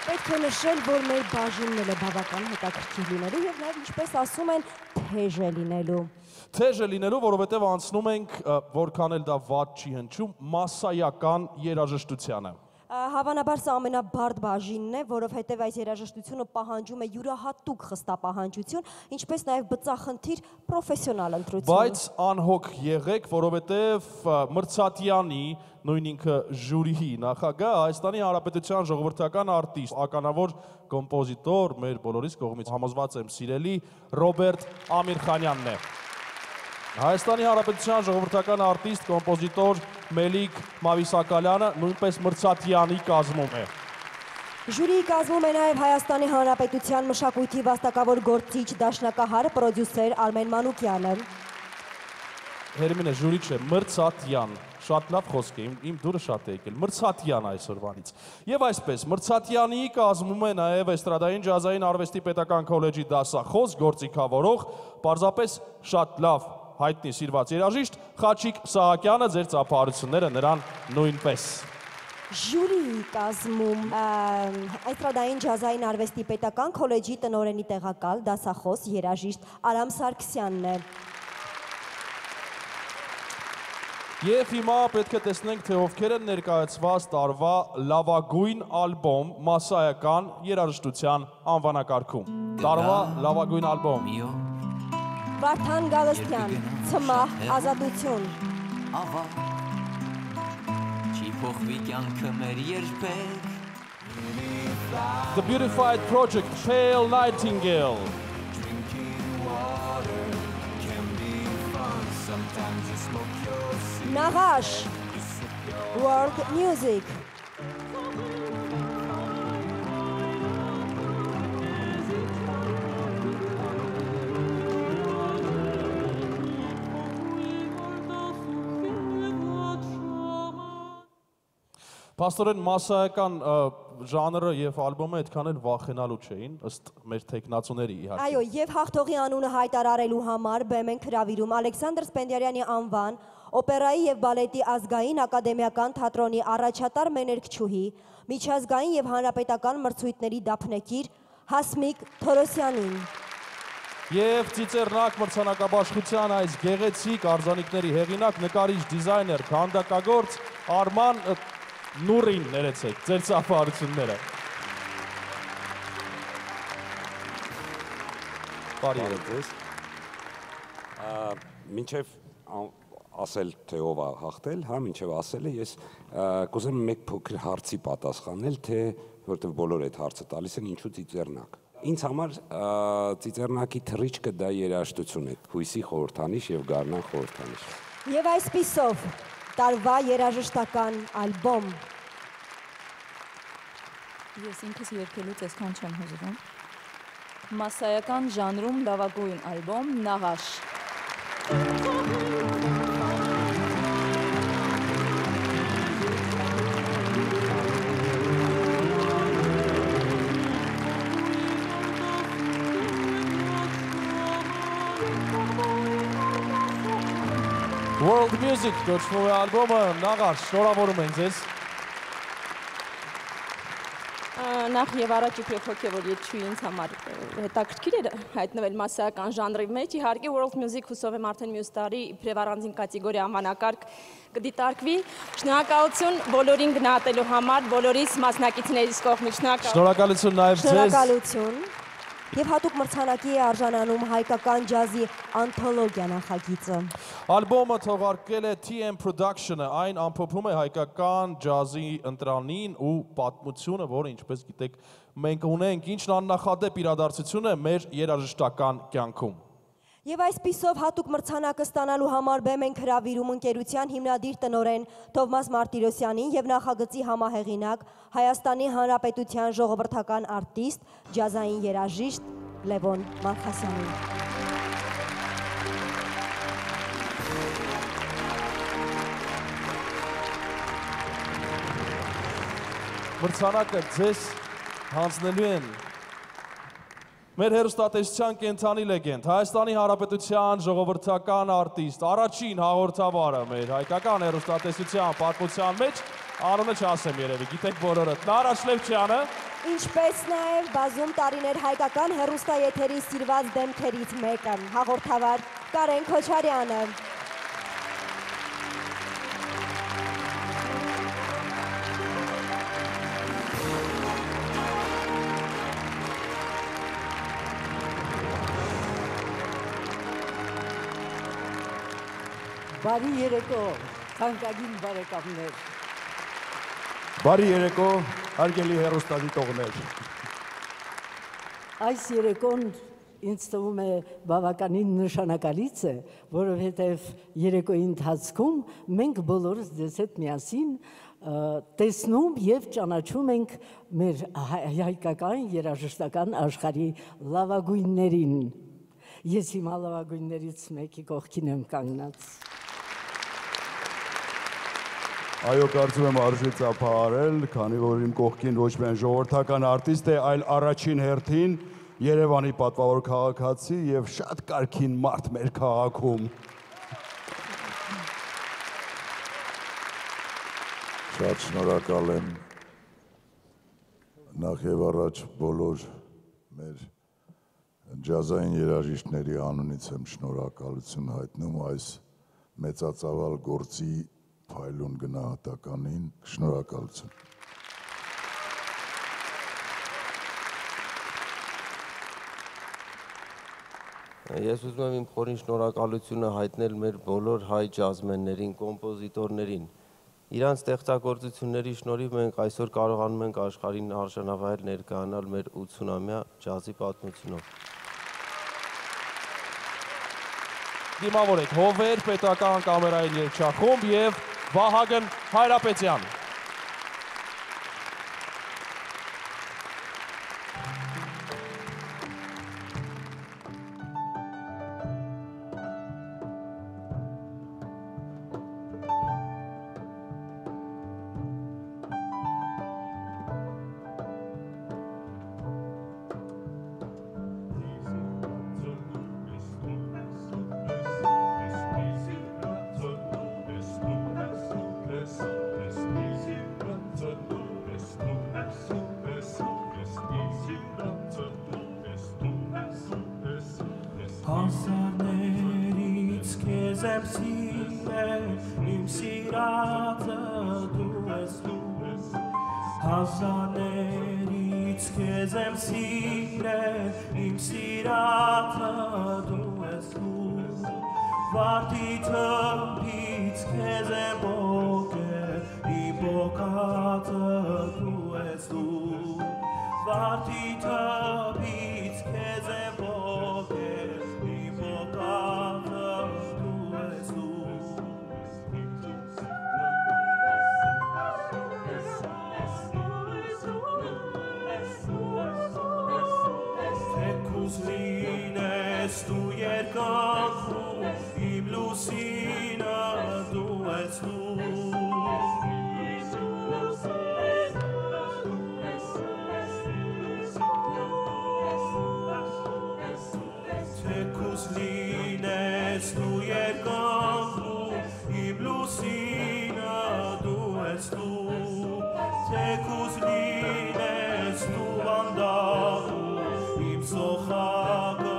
Speaker 3: Պետք է նշել, որ մեր բաժինն էլ է բավական հետաքրքիր լինելու եւ նաեւ ինչպես ասում են, թեժ է լինելու։
Speaker 4: Թեժ է լինելու, որովհետեւ անցնում ենք, որքան էլ դա վատ չի հնչում, մասսայական երաժշտությանը։
Speaker 3: Հավանաբար սա ամենաբարդ բաժինն է, որովհետև այս երաժշտությունը պահանջում է յուրահատուկ խստապահանջություն, ինչպես նաև բծախնդիր պրոֆեսիոնալ ընտրություն։ Բայց
Speaker 4: անհոգ եղեք, որովհետև Մրցատյանի, նույն ինքը ժյուրիի նախագահ, Հայաստանի Հանրապետության ժողովրդական արտիստ, ականավոր կոմպոզիտոր, մեր բոլորիս կողմից համոզված եմ սիրելի Ռոբերտ Ամիրխանյանն է։ Հայաստանի Հանրապետության ժողովրդական արտիստ, կոմպոզիտոր Մելիք Մավիսակալյանը նույնպես Մրցատյանի կազմում է։
Speaker 3: Ժյուրիի կազմում է նաև Հայաստանի Հանրապետության մշակույթի վաստակավոր գործիչ դաշնակահար պրոդյուսեր Արմեն Մանուկյանը։
Speaker 4: Հերմինե, ժյուրի չէ, Մրցատյան, շատ լավ խոսք է, իմ դուրը շատ է եկել, Մրցատյան այսօրվանից։ Եվ այսպես, Մրցատյանի կազմում է նաև էստրադային ջազային արվեստի պետական քոլեջի դասախոս, գործիքավորող, պարզապես շատ լավ հայտնի սիրված երաժիշտ Խաչիկ Սահակյանը, ձեր ծափահարությունները նրան նույնպես։
Speaker 3: Ժյուրիի կազմում էստրադային ջազային արվեստի պետական քոլեջի տնօրենի տեղակալ դասախոս երաժիշտ Արամ Սարգսյանն է։
Speaker 4: Եվ հիմա պետք է տեսնենք, թե ովքեր են ներկայացված տարվա լավագույն ալբոմ մասսայական երաժշտության անվանակարգում։ Տարվա լավագույն ալբոմ։
Speaker 3: Վարդան Գալստյան, Ցմահ, Ազատություն։
Speaker 5: Չի փոխվի կյանքը մեր երբեք։
Speaker 4: The Beautified Project, Pale Nightingale.
Speaker 3: Nagash, World Music.
Speaker 4: Պաստորեն մասսայական ժանրը և ալբոմը այդքան էլ վախենալու չէին, ըստ մեր թեկնածուների իհարկե։
Speaker 3: Այո, և հաղթողի անունը հայտարարելու համար բեմ ենք հրավիրում Ալեքսանդր Սպենդիարյանի անվան, օպերայի և բալետի ազգային ակադեմիական թատրոնի առաջատար մեներկչուհի, միջազգային և հանրապետական մրցույթների դափնեկիր Հասմիկ Թորոսյանին։
Speaker 4: Եվ ծիծեռնակ մրցանակաբաշխության այս գեղեցիկ արձանիկների հեղինակ, նկարիչ, դիզայներ, քանդակագործ Արման Նուրին ներեցեք, ձեր ծափահարությունները։
Speaker 24: Բարի երեկ ձեզ։ Մինչև ասել, թե ով է հաղթել, մինչև ասելը ես կուզեմ մեկ փոքր հարցի պատասխանել, թե որտեղ բոլոր այդ հարցը տալիս են ինչու ծիծեռնակ։ Ինձ համար ծիծեռնակի թռիչքը դա երաժշտություն է, հույսի խորհրդանիշ և գարնան խորհրդանիշ։
Speaker 3: Եվ այսպիսով տարվա երաժշտական ալբոմ։
Speaker 25: Ես ինքս երգելուց այսքան չեմ հուզվում։ Մասսայական ժանրում լավագույն ալբոմ Նաղաշ։
Speaker 4: World Music կոչվող ալբոմը Նաղաշ, շնորհավորում ենք ձեզ։
Speaker 8: Նախ եւ առաջ իբրև հոգեվոր երգչուհի ինձ համար հետաքրքիր էր հայտնվել մասսայական ժանրի մեջ։ Իհարկե World Music հուսով եմ արդեն մյուս տարի իբրև առանձին կատեգորիա անվանակարգ կդիտարկվի։ Շնորհակալություն բոլորին գնահատելու համար, բոլորիս մասնակիցներիս կողմից
Speaker 4: շնորհակալություն նաև ձեզ։
Speaker 3: Շնորհակալություն։ Եվ հատուկ մրցանակի է արժանանում հայկական ջազի անթոլոգիա նախագիծը։
Speaker 4: Ալբոմը թողարկել է TM Production-ը, այն ամփոփում է հայկական ջազի ընտրանին ու պատմությունը, որը ինչպես գիտեք մենք ունենք, ինչն աննախադեպ իրադարձություն է մեր երաժշտական կյանքում։
Speaker 3: Եվ այսպիսով հատուկ մրցանակը ստանալու համար բեմ ենք հրավիրում ընկերության հիմնադիր տնօրեն Թովմաս Մարտիրոսյանին և նախագծի համահեղինակ Հայաստանի Հանրապետության ժողովրդական արտիստ, ջազային երաժիշտ Լևոն Մալխասյանին։
Speaker 4: Մրցանակը ձեզ հանձնելու են մեր հեռուստատեսության կենդանի լեգենդ, Հայաստանի Հանրապետության ժողովրդական արտիստ, առաջին հաղորդավարը մեր հայկական հեռուստատեսության պատմության մեջ, անունը չասեմ երևի, գիտեք բոլորը, Նարաչ Լևչյանը,
Speaker 3: Ինչպես նաև բազում տարիներ հայկական հեռուստաեթերի սիրված դեմքերից մեկը, հաղորդավար Կարեն Քոչարյանը։
Speaker 1: Բարի երեկո, թանկագին բարեկամներ։
Speaker 4: Բարի երեկո, հարգելի հեռուստադիտողներ։
Speaker 1: Այս երեկոն ինձ թվում է բավականին նշանակալից է, որովհետև երեկոյի ընթացքում մենք բոլորս ձեզ հետ միասին տեսնում և ճանաչում ենք մեր հայկական երաժշտական աշխարհի լավագույններին։ Ես հիմա լավագույններից մեկի կողքին եմ կանգնած։
Speaker 12: Այո, կարծում եմ արժի ծափահարել, քանի որ իմ կողքին ոչ միայն ժողովրդական արտիստ է, այլ առաջին հերթին Երևանի պատվավոր քաղաքացի եւ շատ կարգին մարդ մեր քաղաքում։
Speaker 6: Շատ շնորհակալ եմ նախ եւ առաջ բոլոր մեր ջազային երաժիշտների անունից եմ շնորհակալություն հայտնում այս մեծածավալ գործի փայլուն գնահատականին, շնորհակալություն։
Speaker 14: Ես ուզում եմ իմ խորին շնորհակալությունը հայտնել մեր բոլոր հայ ջազմեններին, կոմպոզիտորներին։ Իրանց ստեղծագործությունների շնորհիվ մենք այսօր կարողանում ենք աշխարհին արժանավայել ներկայանալ մեր 80-ամյա ջազի պատմությունով։
Speaker 4: Դիմավորեք Հովեր պետական կամերային երգչախումբ եւ Վահագն Հայրապետյան։
Speaker 7: Հասարներից քեզ եմ սիրել, իմ սիրածը դու ես դու։ Հասարներից քեզ եմ սիրել, իմ սիրածը դու ես դու։ Վարդի թմբից քեզ եմ բոկել, իմ բոկածը դու ես դու։ Վարդի թմբից քեզ եմ բոկել, Լինես դու երկնքում, իմ լուսինը դու ես դու։ Թեկուզ լինես դու երկնքում, իմ լուսինը դու ես դու։ Թեկուզ լինես դու վանդաղում, իմ սոխակը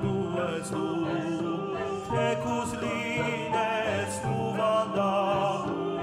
Speaker 7: դու ես դու, թեկուզ լինես դու վանդաղում,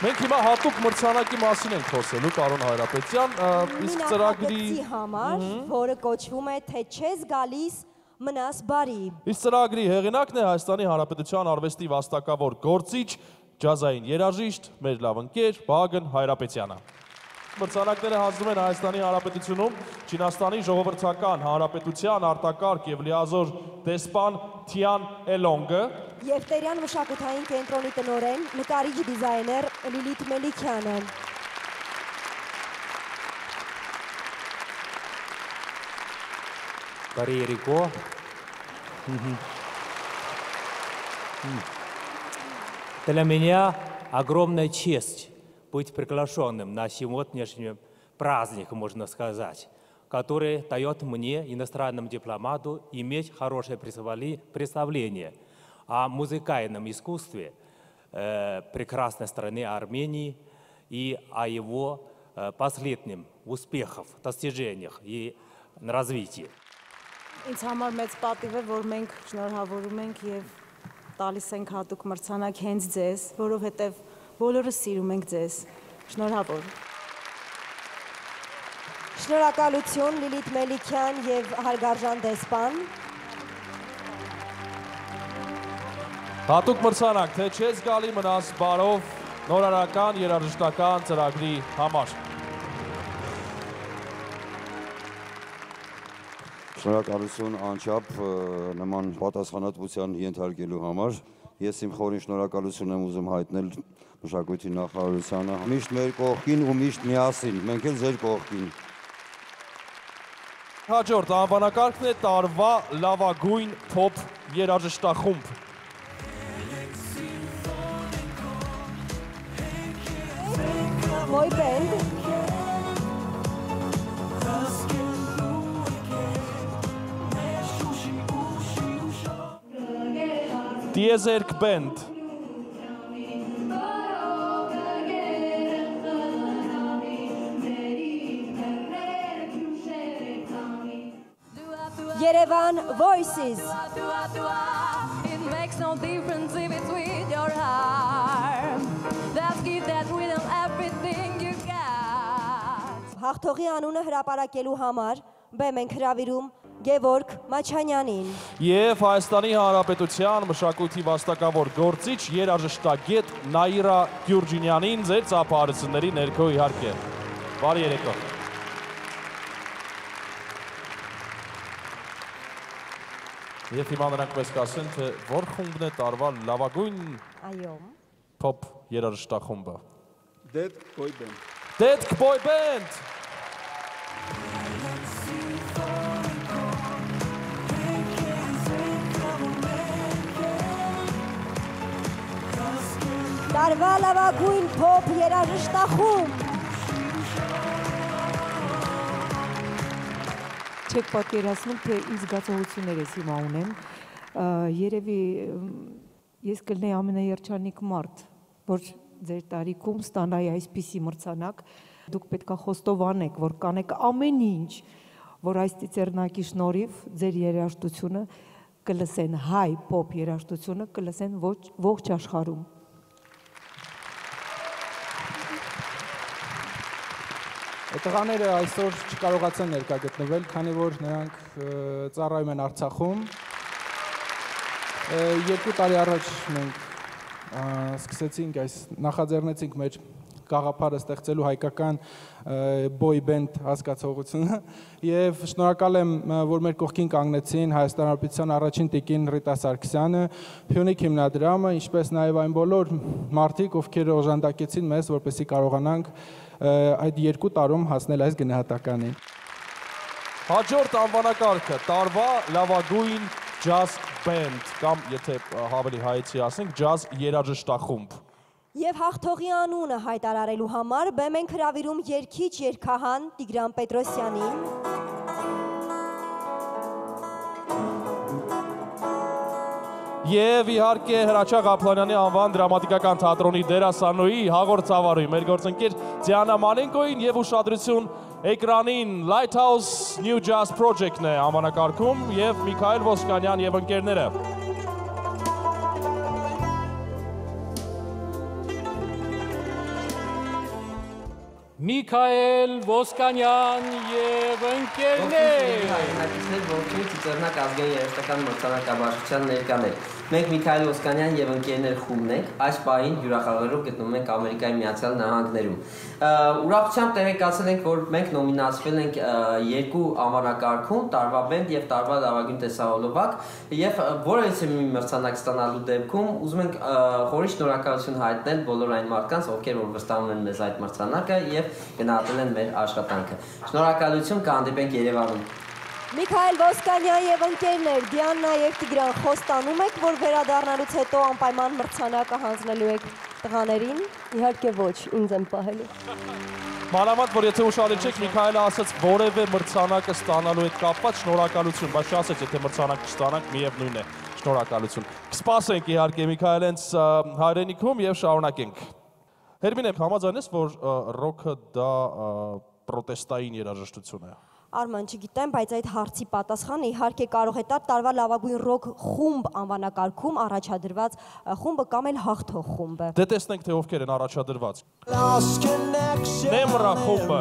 Speaker 4: Մենք հիմա հատուկ մրցանակի մասին ենք խոսելու, պարոն Հայրապետյան, իսկ ծրագրի
Speaker 3: համար, որը կոչվում է թե չես գալիս մնաս բարի։
Speaker 4: Իսկ ծրագրի հեղինակն է Հայաստանի Հանրապետության արվեստի վաստակավոր գործիչ, ջազային երաժիշտ, մեր լավ ընկեր Վահագն Հայրապետյանը։ Մրցանակները հանձնում են Հայաստանի Հանրապետությունում Չինաստանի Ժողովրդական Հանրապետության արտակարգ եւ լիազոր դեսպան Թիան Էլոնգը
Speaker 3: եւ Տերյան մշակութային կենտրոնի տնօրեն, նկարիչ դիզայներ Լիլիթ Մելիքյանը։
Speaker 2: Բարի երեկո։ Для меня огромная честь быть приглашенным на сегодняшний праздник, можно сказать, который дает мне, иностранному дипломату, иметь хорошее представление о музыкальном искусстве прекрасной страны Армении и о его последнем успехах, достижениях и развитии.
Speaker 16: Ինձ համար մեծ պատիվ է, որ մենք շնորհավորում ենք եւ տալիս ենք հատուկ մրցանակ հենց ձեզ, որովհետեւ բոլորը սիրում ենք ձեզ։ Շնորհավոր։
Speaker 3: Շնորհակալություն Լիլիթ Մելիքյան եւ հարգարժան դեսպան։
Speaker 4: Հատուկ մրցանակ, թե չես գալի մնաս բարով նորարարական երաժշտական ծրագրի համար։
Speaker 9: Շնորհակալություն անչափ նման պատասխանատվության ենթարկելու համար։ Ես իմ խորին շնորհակալություն եմ ուզում հայտնել մշակույթի նախարարությանը։ Միշտ մեր կողքին ու միշտ միասին, մենք էլ ձեր կողքին։
Speaker 4: Հաջորդ անվանակարգն է տարվա լավագույն փոփ երաժշտախումբ։
Speaker 3: Boy band
Speaker 4: Տիեզերք բենդ
Speaker 3: Yerevan Voices
Speaker 10: It makes no difference if it's with your heart. Let's give that rhythm everything you got.
Speaker 3: Հաղթողի անունը հրապարակելու համար բեմ ենք հրավիրում Գևորգ Մաչանյանին
Speaker 4: եւ Հայաստանի Հանրապետության մշակույթի վաստակավոր գործիչ երաժշտագետ Նաիրա Գյուրջինյանին ձեր ծափահարությունների ներքո իհարկե։ Բարի երեկո։ Եվ հիմա նրանք մեզ կասեն, թե որ խումբն է տարվա լավագույն փոփ երաժշտախումբը։
Speaker 12: Dead Boy Band։
Speaker 4: Dead Boy Band։
Speaker 3: Տարվա լավագույն փոփ երաժշտախումբ
Speaker 11: Չեք պատկերացնում, թե ինչ զգացողություններ ես հիմա ունեմ, երևի ես կլնեի ամենաերջանիկ մարդ, որ ձեր տարիքում ստանայի այսպիսի մրցանակ, դուք պետք է խոստովանեք, որ կանեք ամեն ինչ, որ այս ծիծեռնակի շնորհիվ ձեր երաժշտությունը կլսեն հայ փոփ երաժշտությունը կլսեն ողջ աշխարհում։
Speaker 21: Տղաները այսօր չկարողացան ներկա գտնվել, քանի որ նրանք ծառայում են Արցախում։ 2 տարի առաջ մենք սկսեցինք նախաձեռնեցինք մեր գաղափարը ստեղծելու հայկական boy band հասկացողությունը եւ շնորհակալ եմ, որ մեր կողքին կանգնեցին Հայաստան Հանրապետության առաջին տիկին Ռիտա Սարգսյանը, Փյունիկ հիմնադրամը, ինչպես նաեւ այն բոլոր մարդիկ, ովքեր օժանդակեցին մեզ, որպեսզի կարողանանք այդ 2 տարում հասնել այս գնահատականին։
Speaker 4: Հաջորդ անվանակարգը տարվա լավագույն ջազ բենդ կամ եթե ավելի հայեցի ասենք ջազ երաժշտախումբ։
Speaker 3: Եվ հաղթողի անունը հայտարարելու համար բեմ ենք հրավիրում երգիչ երգահան Տիգրան Պետրոսյանին
Speaker 4: Եվ իհարկե Հրաչյա Ղափլանյանի անվան դրամատիկական թատրոնի դերասանուհի հաղորդավարի մեր գործընկեր Դիանա Մանենկոին եւ ուշադրություն էկրանին Lighthouse New Jazz Project-ն է անվանակարգում եւ Միքայել Ոսկանյան եւ ընկերները։
Speaker 2: Միքայել Ոսկանյան եւ ընկերներ։
Speaker 15: Հայրենակիցներ, ողջույն Ծիծեռնակ ազգային երաժշտական մրցանակաբաշխության ներկաներ։ Մենք Միքայել Ոսկանյան եւ ընկերներ խումբն ենք, այս պահին հյուրախաղերով գտնվում ենք Ամերիկայի Միացյալ Նահանգներում։ Ուրախությամբ տեղեկացել ենք, որ մենք նոմինացվել ենք երկու անվանակարգում՝ տարվա բենդ եւ տարվա լավագույն տեսահոլովակ, եւ որևէ մի մրցանակ ստանալու դեպքում ուզում ենք խորի շնորհակալություն հայտնել բոլոր այն մարդկանց, ովքեր որ վստահում են մեզ այդ մրցանակը եւ գնահատել են մեր աշխատանքը։ Շնորհակալություն, կհանդիպենք Երևանում։
Speaker 3: Միքայել Ոսկանյան եւ ընկերներ, Դիանա եւ Տիգրան, խոստանում եք, որ վերադառնալուց հետո անպայման մրցանակը հանձնելու եք տղաներին։
Speaker 17: Իհարկե ոչ, ինձ եմ պահելու։
Speaker 4: Մանավանդ, որ եթե ուշադրի չեք, Միքայելը ասաց որևէ մրցանակը ստանալու հետ կապված շնորհակալություն, բայց չասեց, եթե մրցանակ չստանանք, միևնույն է, շնորհակալություն։ Կսպասենք իհարկե Միքայելենց հայրենիքում եւ շարունակենք։ Հերմինե, համաձայն ես, որ ռոքը դա պրոտեստային երաժշտություն է։
Speaker 3: Արման, չգիտեմ, բայց այդ հարցի պատասխանը իհարկե կարող է տալ տարվա լավագույն ռոք խումբ անվանակարգում առաջադրված խումբը կամ էլ հաղթող խումբը։
Speaker 4: Դե տեսնենք, թե ովքեր են առաջադրված։ Նեմրա խումբը։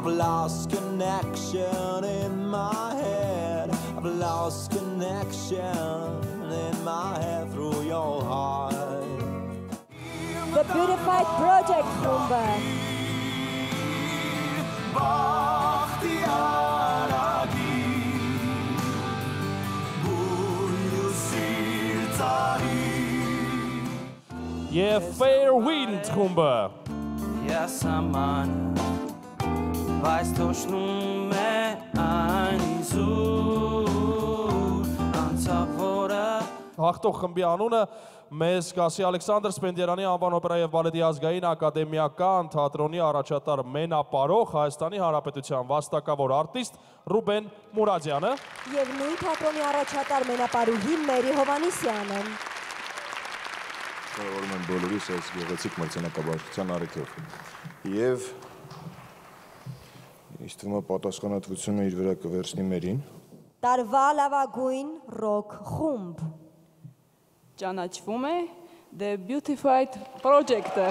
Speaker 4: I've lost connection in my head. I've lost connection in my head through your heart.
Speaker 3: The Beautified Project խումբը։
Speaker 4: Եվ Fair Wind խումբը։
Speaker 7: Ես աման, բայց թոշնում է այն իզուր, անցավորը։
Speaker 4: Հաղթող խմբի անունը մեզ կասի Ալեքսանդր Սպենդիարյանի անվան օպերա եւ բալետի ազգային ակադեմիական թատրոնի առաջատար մենապարող Հայաստանի Հանրապետության վաստակավոր արտիստ Ռուբեն Մուրադյանը
Speaker 3: եւ նույն թատրոնի առաջատար մենապարուհի Մերի Հովանիսյանը։
Speaker 18: Շնորհավորում եմ բոլորիս այս գեղեցիկ մրցանակաբաշխության առիթով եւ ինձ թվում է պատասխանատվությունը իր վրա կվերցնի Մերին։
Speaker 3: Տարվա լավագույն ռոք խումբ
Speaker 8: ճանաչվում է The Beautified Project-ը։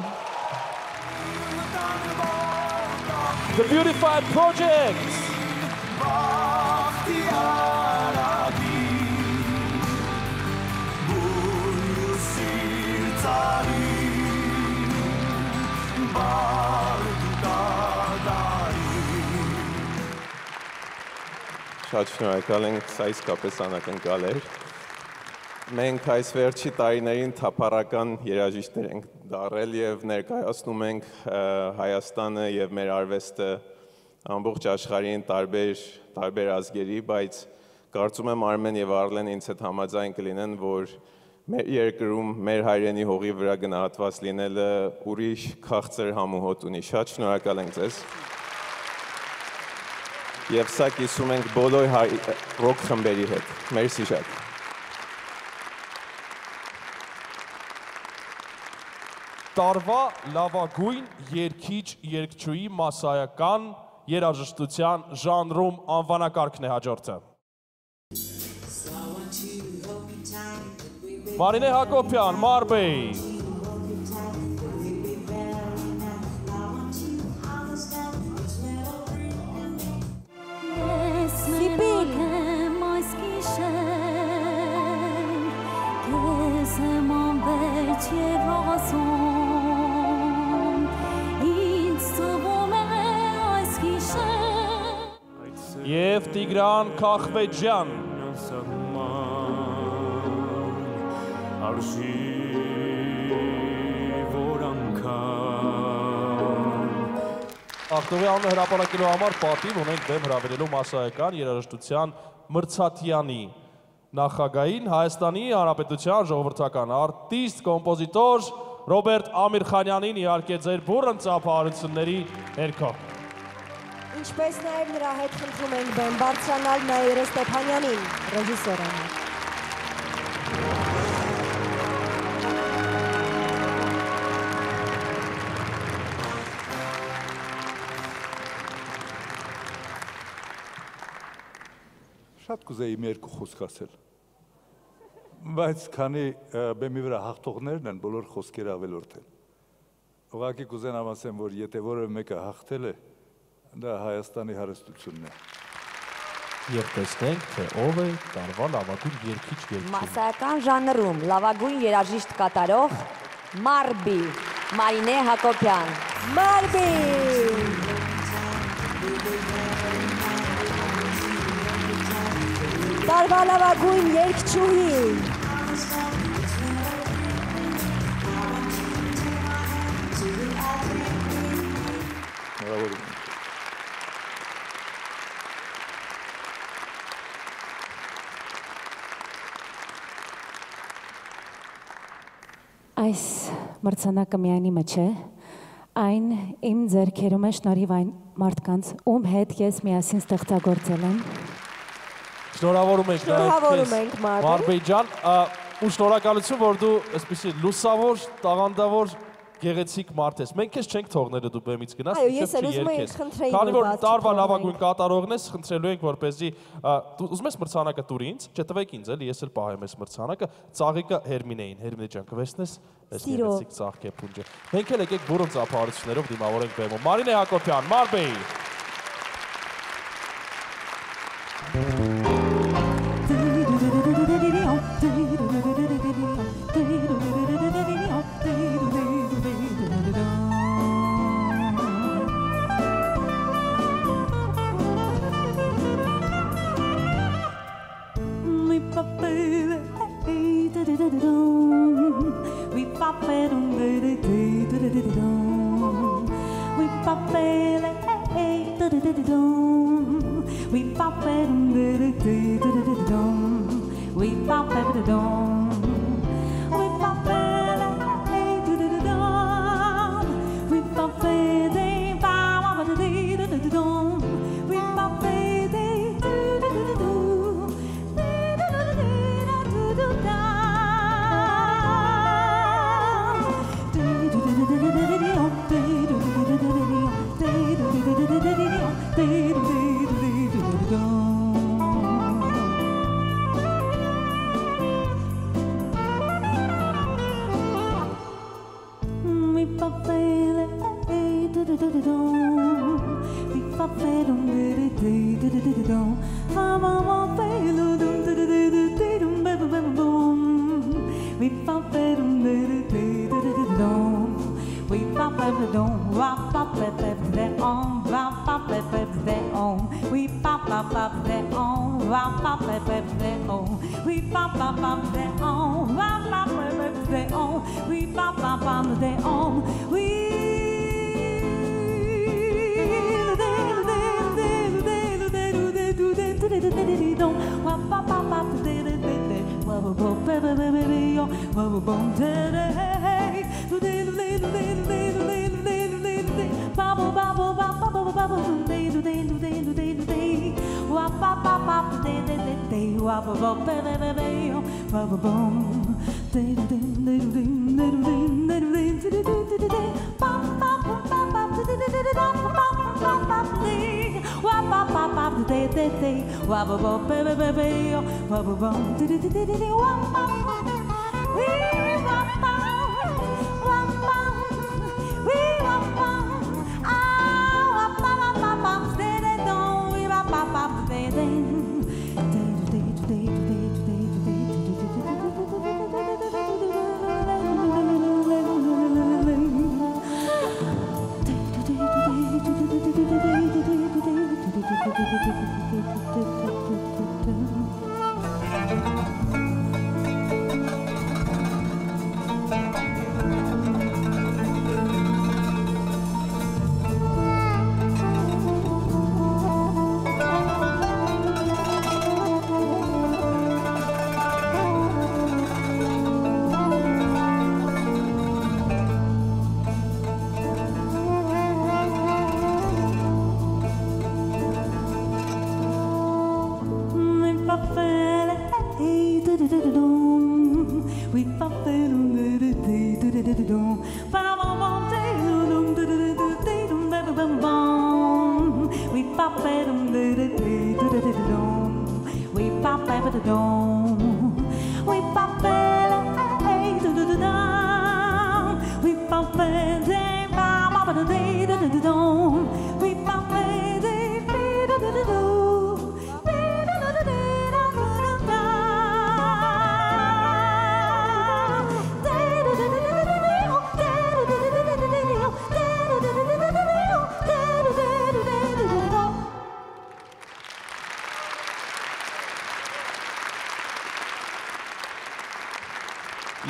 Speaker 4: The Beautified Project։
Speaker 19: Շատ շնորհակալ ենք, սա իսկապես անակնկալ էր։ Մենք այս վերջի տարիներին թափառական երաժիշտներ ենք դառել եւ ներկայացնում ենք Հայաստանը եւ մեր արվեստը ամբողջ աշխարհին տարբեր ազգերի, բայց կարծում եմ Արմեն եւ Արլեն ինձ հետ համաձայն կլինեն, որ մեր երկրում մեր հայրենի հողի վրա գնահատված լինելը ուրիշ քաղցր համուհոտ ունի։ Շատ շնորհակալ ենք ձեզ։ Եվ սա կիսում ենք բոլոր ռոք խմբերի հետ։ Մերսի շատ։
Speaker 4: Տարվա լավագույն երգիչ-երգչուհի մասսայական երաժշտության ժանրում անվանակարգն է հաջորդը։ Մարինե Հակոբյան, Մարբեյ։ Եվ Տիգրան Քաղվեջյան։
Speaker 7: Արժի որ անգամ
Speaker 4: Ախտովի անունը հրապարակելու համար պատիվ ունենք դեմ հրավիրելու մասսայական երաժշտության մրցատյանի նախագահին Հայաստանի Հանրապետության ժողովրդական արտիստ, կոմպոզիտոր Ռոբերտ Ամիրխանյանին իհարկե ձեր բուռն ծափահարությունների ներքո։
Speaker 3: Ինչպես նաև նրա հետ խնդրում ենք բեմ բարձրանալ Նաիրե Ստեփանյանին, ռեժիսորը։
Speaker 20: Շատ կուզեի իմ երկու խոսք ասել, բայց քանի բեմի վրա հաղթողներն են բոլոր խոսքերը ավելորդ են։ ուղղակի կուզենամ ասեմ, որ եթե որևէ մեկը հաղթել է, դա Հայաստանի հարստությունն է։
Speaker 4: Եվ տեսնենք, թե ով է տարվա լավագույն երգիչ երգչուհին։
Speaker 5: Մասսայական ժանրում լավագույն երաժիշտ կատարող Մարբի Մարինե Հակոբյան։
Speaker 3: Մարբի Տարվա լավագույն երգչուհի
Speaker 13: Այս մրցանակը միայնի մեջ է, այն իմ ձեռքերում է շնորհիվ այն մարդկանց, ում հետ ես միասին ստեղծագործել եմ։
Speaker 4: Շնորհավորում ենք Մարբեյ ջան, ու շնորհակալություն, որ դու այսպիսի լուսավոր, տաղանդավոր, գեղեցիկ մարդ ես։ Մենք քեզ չենք թողնելու դու բեմից գնաս,
Speaker 3: իհարկե չերքես։
Speaker 4: Քանի որ տարվա լավագույն կատարողն ես, խնդրելու ենք, որպեսզի ուզում ես մրցանակը տուր ինձ, չտվեք ինձ էլի, ես էլ պահեմ այս մրցանակը, ծաղիկը Հերմինեին, Հերմինե ջան, կվեսնես այս գեղեցիկ ծաղկեփունջը։ Մենք էլ եկեք բուրըն ծափահարություններով դիմավորենք բեմում։ Մարինե Հակոբյան, Մարբեյ։
Speaker 10: We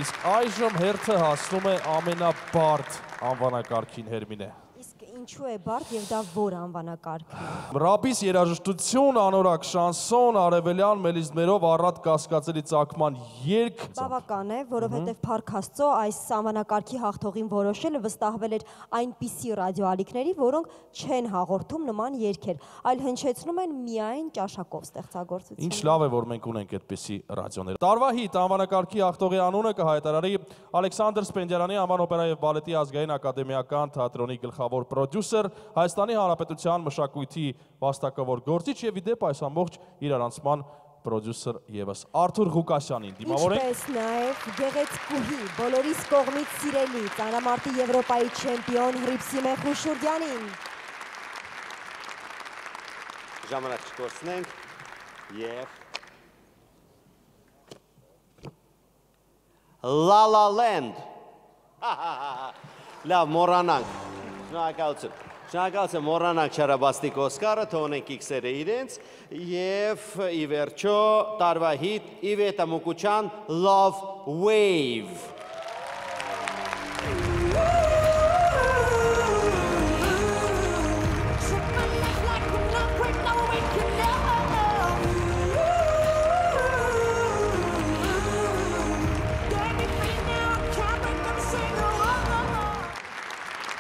Speaker 4: Իսկ այժմ հերթը հասնում է ամենաբարդ անվանակարգին Հերմինե։
Speaker 3: Իսկ ինչու է բարդ եւ դա որ անվանակարգն է։
Speaker 4: Ռաբիս երաժշտություն, անորակ շանսոն, արևելյան մելիզմերով առատ կասկածելի ծագման երգ։
Speaker 3: Բավական է, որովհետև Փառք Աստծո այս անվանակարգի հաղթողին որոշելը վստահվել էր այնպիսի ռադիոալիքների, որոնք չեն հաղորդում նման երգեր, այլ հնչեցնում են միայն ճաշակով ստեղծագործություն։
Speaker 4: Ինչ լավ է, որ մենք ունենք այդպիսի ռադիոներ։ Տարվա հիթ անվանակարգի հաղթողի անունը կհայտարարի Ալեքսանդր Սպենդիարյանի անվան օպերայի եւ բալետի ազգային ակադեմիական թատրոնի գլխավոր պրոդյուսեր, Հայաստանի Հանրապետության մշակույթի վաստակավոր գործիչ եւ իդեպ այս ամբողջ իրարանցման պրոդյուսեր եւս Արթուր Ղուկասյանին դիմավորենք։
Speaker 3: Ինչպես նաեւ գեղեցկուհի, բոլորիս կողմից սիրելի, ծանրամարտի Եվրոպայի չեմպիոն Հռիփսիմե Խուշուրդյանին։
Speaker 1: Ժամանակ չկորցնենք եւ La La Land։ Լավ, մոռանանք։ Շնորհակալություն։ Շնորհակալություն, մոռանանք Չարաբաստիկ Օսկարը, թողնենք իքսերը իրենց եւ ի վերջո տարվա հիթ Իվետա Մուկուչյան Love Wave։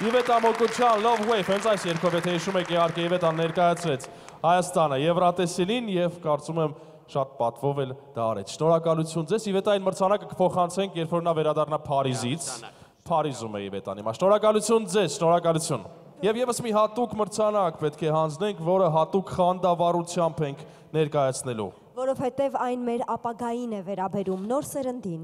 Speaker 4: Իվետա Մոկուչյան Love Wave, հենց այս երգով եթե հիշում եք իհարկե Իվետան ներկայացրեց Հայաստանը Եվրատեսիլին եւ կարծում եմ շատ պատվով էլ դա արեց։ Շնորհակալություն ձեզ, Իվետային մրցանակը կփոխանցենք, երբ որ նա վերադառնա Փարիզից։ Փարիզում է Իվետան հիմա։ Շնորհակալություն ձեզ, շնորհակալություն։ Եվ եւս մի հատուկ մրցանակ պետք է հանձնենք, որը հատուկ խանդավառությամբ ենք ներկայացնելու։
Speaker 3: Որովհետև այն մեր ապագային է վերաբերում, նոր սերնդին։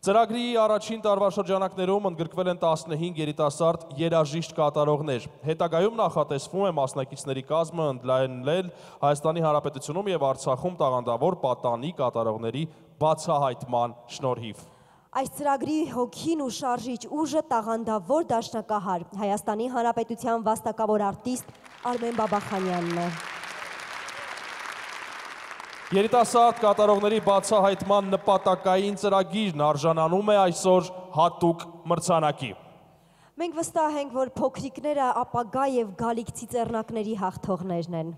Speaker 4: Ծրագրի առաջին տարվա շրջանակներում ընդգրկվել են 15 երիտասարդ երաժիշտ կատարողներ։ Հետագայում նախատեսվում է մասնակիցների կազմը ընդլայնել Հայաստանի Հանրապետությունում եւ Արցախում տաղանդավոր պատանի կատարողների բացահայտման շնորհիվ։
Speaker 3: Այս ծրագրի հոգին ու շարժիչ ուժը տաղանդավոր դաշնակահար Հայաստանի Հանրապետության վաստակավոր արտիստ Արմեն Բաբախանյանն է։
Speaker 4: Երիտասարդ կատարողների բացահայտման նպատակային ծրագիրն արժանանում է այսօր հատուկ մրցանակի։
Speaker 3: Մենք վստահ ենք, որ փոքրիկները ապագա եւ գալիք ծիծեռնակների հաղթողներն են։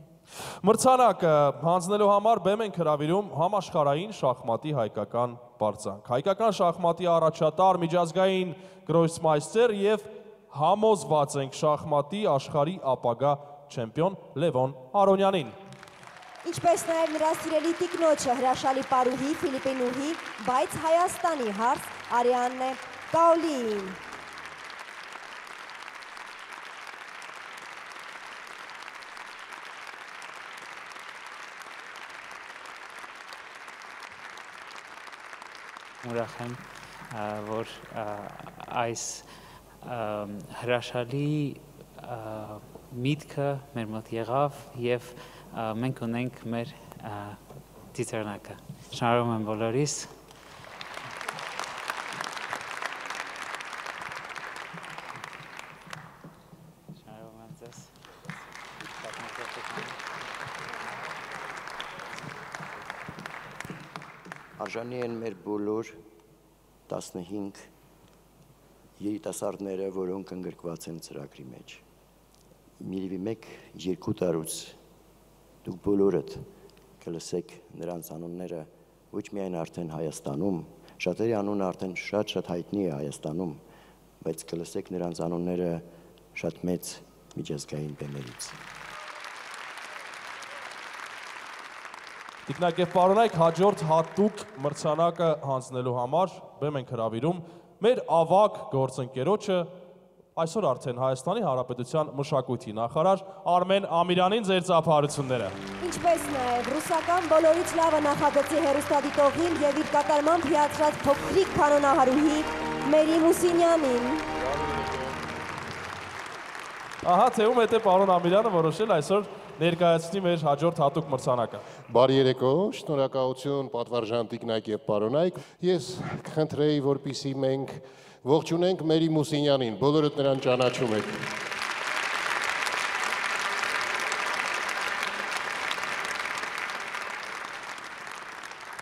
Speaker 4: Մրցանակը հանձնելու համար բեմ ենք հրավիրում համաշխարհային շախմատի հայկական պարծանք։ Հայկական շախմատի առաջատար միջազգային գրոսմայստեր եւ համոզված ենք շախմատի աշխարհի ապագա չեմպիոն Լևոն Արոնյանին։
Speaker 3: Ինչպես նաև նրա սիրելի տիկնոջը հրաշալի պարուհի, Ֆիլիպինուհի, բայց Հայաստանի հարց Արիաննե Կաոլին։
Speaker 22: Ուրախ եմ, որ այս հրաշալի միտքը մեր մոտ եղավ եւ մենք ունենք մեր ծիծեռնակը։ Շնորհակալ եմ բոլորիս։ Շնորհակալ եմ ձեզ։
Speaker 1: Արժանի են մեր բոլոր 15 երիտասարդները, որոնք ընդգրկված են ծրագրի մեջ։ Միլիվի 1-2 տարուց դուք բոլորդ կլսեք նրանց անունները ոչ միայն արդեն Հայաստանում, շատերի անունը արդեն շատ հայտնի է Հայաստանում, բայց կլսեք նրանց անունները շատ մեծ միջազգային բեմերից։
Speaker 4: Տիկնակ եւ պարոնայք, հաջորդ հատուկ մրցանակը հանձնելու համար բեմ ենք հրավիրում մեր ավագ գործընկերոջը այսօր արդեն Հայաստանի Հանրապետության մշակույթի նախարար Արմեն Ամիրյանին ձեր ծափահարությունները։
Speaker 3: Ինչպես նաև ռուսական բոլորից լավը նախագծի հեռուստադիտողին եւ իր կատարմամբ հիացրած փոքրիկ կանոնահարուհի Մերի Մուսինյանին։
Speaker 4: Ահա թե ում հետ է պարոն Ամիրյանը որոշել այսօր ներկայացնի մեր հաջորդ հատուկ մրցանակը։
Speaker 23: Բարի երեկո, շնորհակալություն պատվարժան տիկնայք եւ պարոնայք։ Ես կխնդրեի, որպեսզի մենք ողջունենք Մերի Մուսինյանին, բոլորդ նրան ճանաչում եք։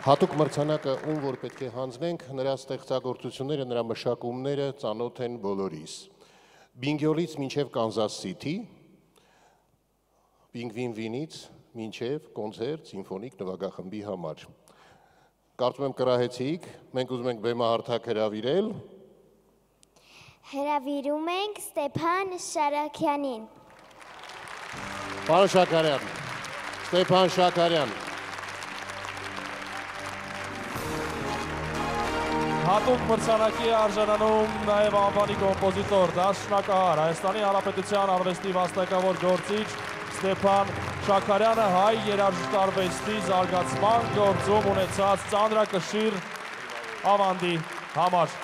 Speaker 23: Հատուկ մրցանակը ում որ պետք է հանձնենք, նրա ստեղծագործությունները, նրա մշակումները ծանոթ են բոլորիս։ Բինգյոլից մինչև Կանզաս Սիթի, Պինգվին վինից մինչև կոնցերտ սիմֆոնիկ նվագախմբի համար։ Կարծում եմ կրահեցիք, մենք ուզում ենք բեմահարթակ հրավիրել։
Speaker 6: Հրավիրում ենք Ստեփան Շարաքյանին։
Speaker 23: Պարոն Շաքարյան, Ստեփան Շաքարյան։
Speaker 4: Հատուկ մրցանակի արժանանում նաև անվանի կոմպոզիտոր, դաշնակահար, Հայաստանի Հանրապետության արվեստի վաստակավոր գործիչ Ստեփան Շաքարյանը հայ երաժշտարվեստի զարգացման գործում ունեցած ծանրակշիռ ավանդի համար։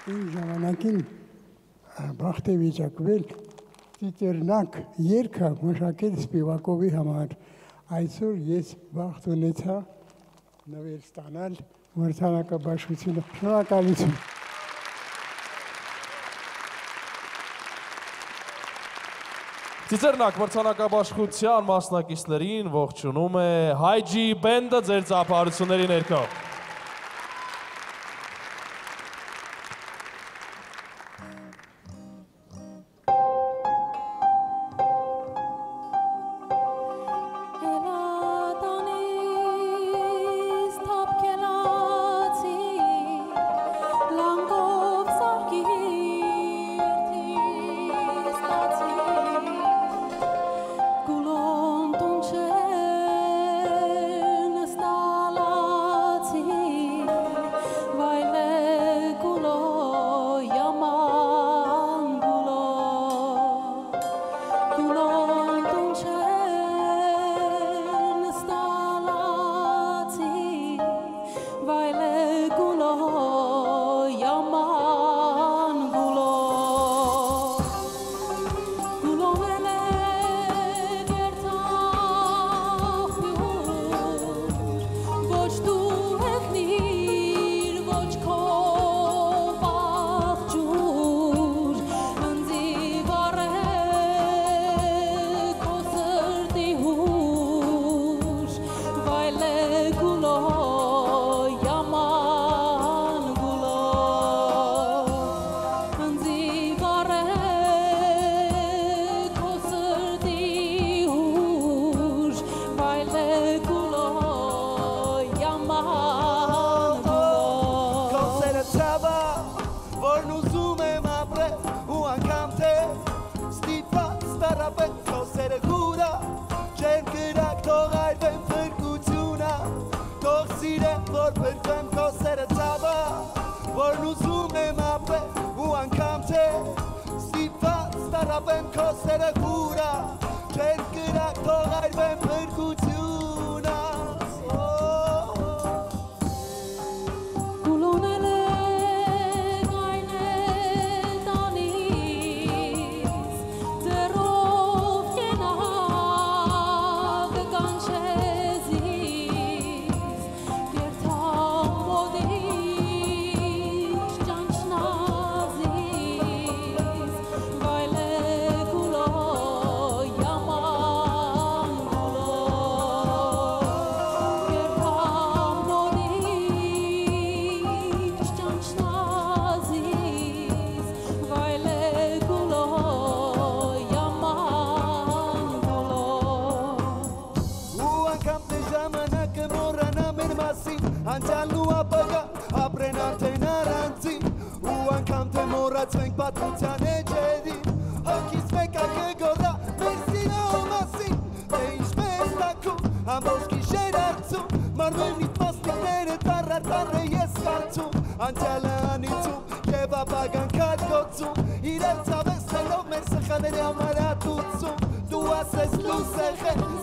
Speaker 14: Այն ժամանակին բախտ է վիճակվել Ծիծեռնակ երգը մշակել Սպիվակովի համար։ Այսօր ես բախտ ունեցա նվեր ստանալ մրցանակաբաշխությունը։ Շնորհակալություն։
Speaker 4: Ծիծեռնակ մրցանակաբաշխության մասնակիցներին ողջունում է Հայջի բենդը ձեր ծափահարությունների ներքո։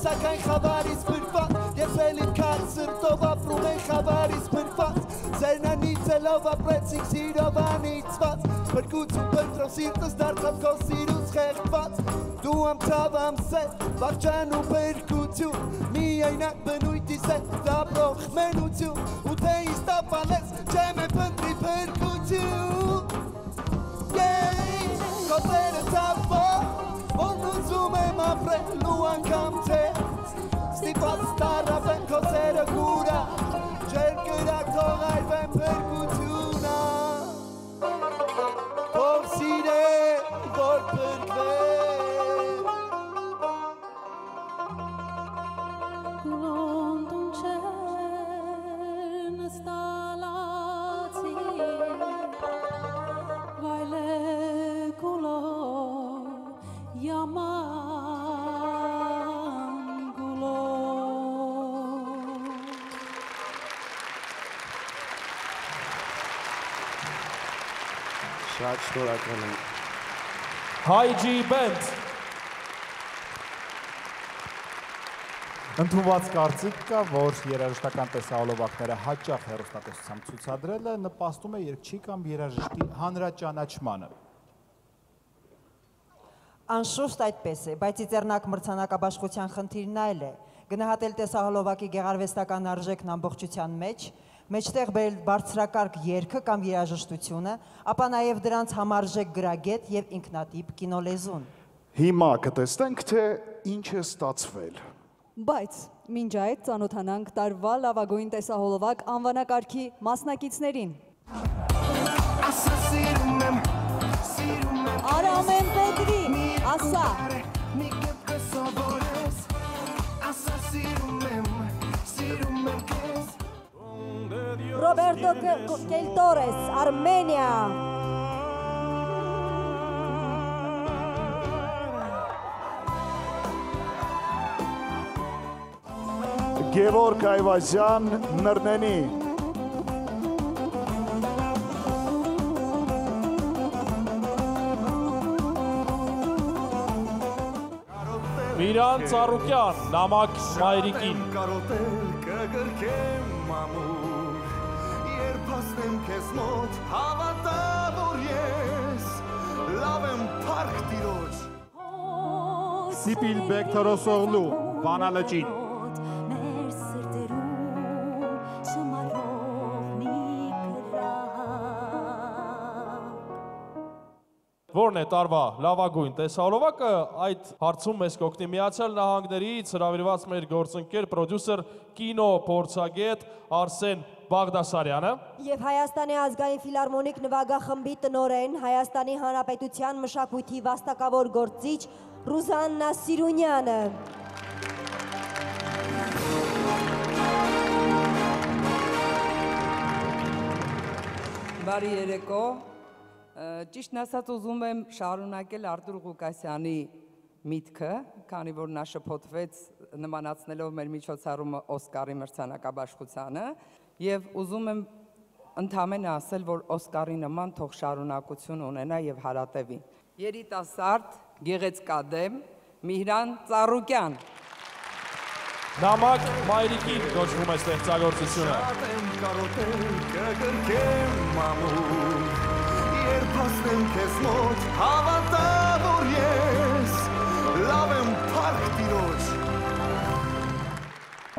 Speaker 16: Սակայն խավարից բրված, ես էլ իմ քար սրտով ապրում են խավարից բրված,
Speaker 9: Փորձելով ապրեցինք սիրով անիծված Բրկություն փնտրով սիրտս դարձավ քո սիրուց խեղդված Դու ամցավ ամսել վախճան ու բերկություն Միայնակ բնույթիս է դապրող մենություն Ու թե ինձ տապանես չեմ է փնտրի բերկություն Կոտերը ծավով որ ուզում եմ ապրել ու անգամ թե Ստիպած տարավ են քո սերը գուրա Չեր կրակ թող այվեն բերկությունա Թող սիրեմ որ բրկվեմ
Speaker 10: Գլոնդուն չեն ստալացի Վայլե գուլո Yaman gulo
Speaker 1: Շատ շնորհակալ եմ
Speaker 4: Հայջի Բենդ
Speaker 12: Ընդունված կարծիք կա, որ երաժշտական տեսահոլովակները հաճախ հեռուստատեսությամբ ցուցադրելը նպաստում է երգչի կամ երաժշտի հանրաճանաչմանը։
Speaker 16: Անշուշտ այդպես է, բայց Ծիծեռնակ մրցանակաբաշխության խնդիրն այլ է։ Գնահատել տեսահոլովակի գեղարվեստական արժեքն ամբողջության մեջ, մեջտեղ բերել բարձրակարգ երգը կամ երաժշտությունը, ապա նաև դրանց համարժեք գրագետ եւ ինքնատիպ կինոլեզուն։
Speaker 24: Հիմա կտեսնենք, թե ինչ է ստացվել։
Speaker 25: Բայց մինչ այդ ծանոթանանք տարվա լավագույն տեսահոլովակ անվանակարգի մասնակիցներին։ Արամեն Պետրի, ասա։
Speaker 3: Ռոբերտո Կելտորես, Արմենիա։
Speaker 24: Գևորգ Այվազյան, Նռնենի։
Speaker 4: Միրան Ծառուկյան, նամակ մայրիկին։
Speaker 7: Կարոտել կգրկեմ մամուր, երբ հասնեմ քեզ մոտ, հավատա, որ ես լավ եմ փառք տիրոջ։
Speaker 12: Սիպիլ Բեկթորոսօղլու, Վանալճին։
Speaker 4: Որն է տարվա լավագույն տեսահոլովակը, այդ հարցում մեզ կօգնի Միացյալ Նահանգներից հրավիրված մեր գործընկեր, պրոդյուսեր, կինոփորձագետ Արսեն Բաղդասարյանը։
Speaker 3: Եվ Հայաստանի ազգային ֆիլհարմոնիկ նվագախմբի տնօրեն, Հայաստանի Հանրապետության մշակույթի վաստակավոր գործիչ Ռուզաննա Սիրունյանը։
Speaker 26: Բարի երեկո։ Ճիշտն ասած ուզում եմ շարունակել Արտուր Ղուկասյանի միտքը, քանի որ նա շփոթվեց նմանացնելով մեր միջոցառումը Օսկարի մրցանակաբաշխությանը, եւ ուզում եմ ընդհանրապես ասել, որ Օսկարի նման թող շարունակություն ունենա եւ հարատևի։ Երիտասարդ, գեղեցկադեմ Միհրան Ծառուկյան։
Speaker 4: Նամակ մայրիկին կոչվում է ստեղծագործությունը։
Speaker 7: Շատ եմ կարոտել կգրկեմ մամուր, երբ հասնեմ քեզ մոտ, հավատա, որ ես լավ եմ փառք տիրոջ։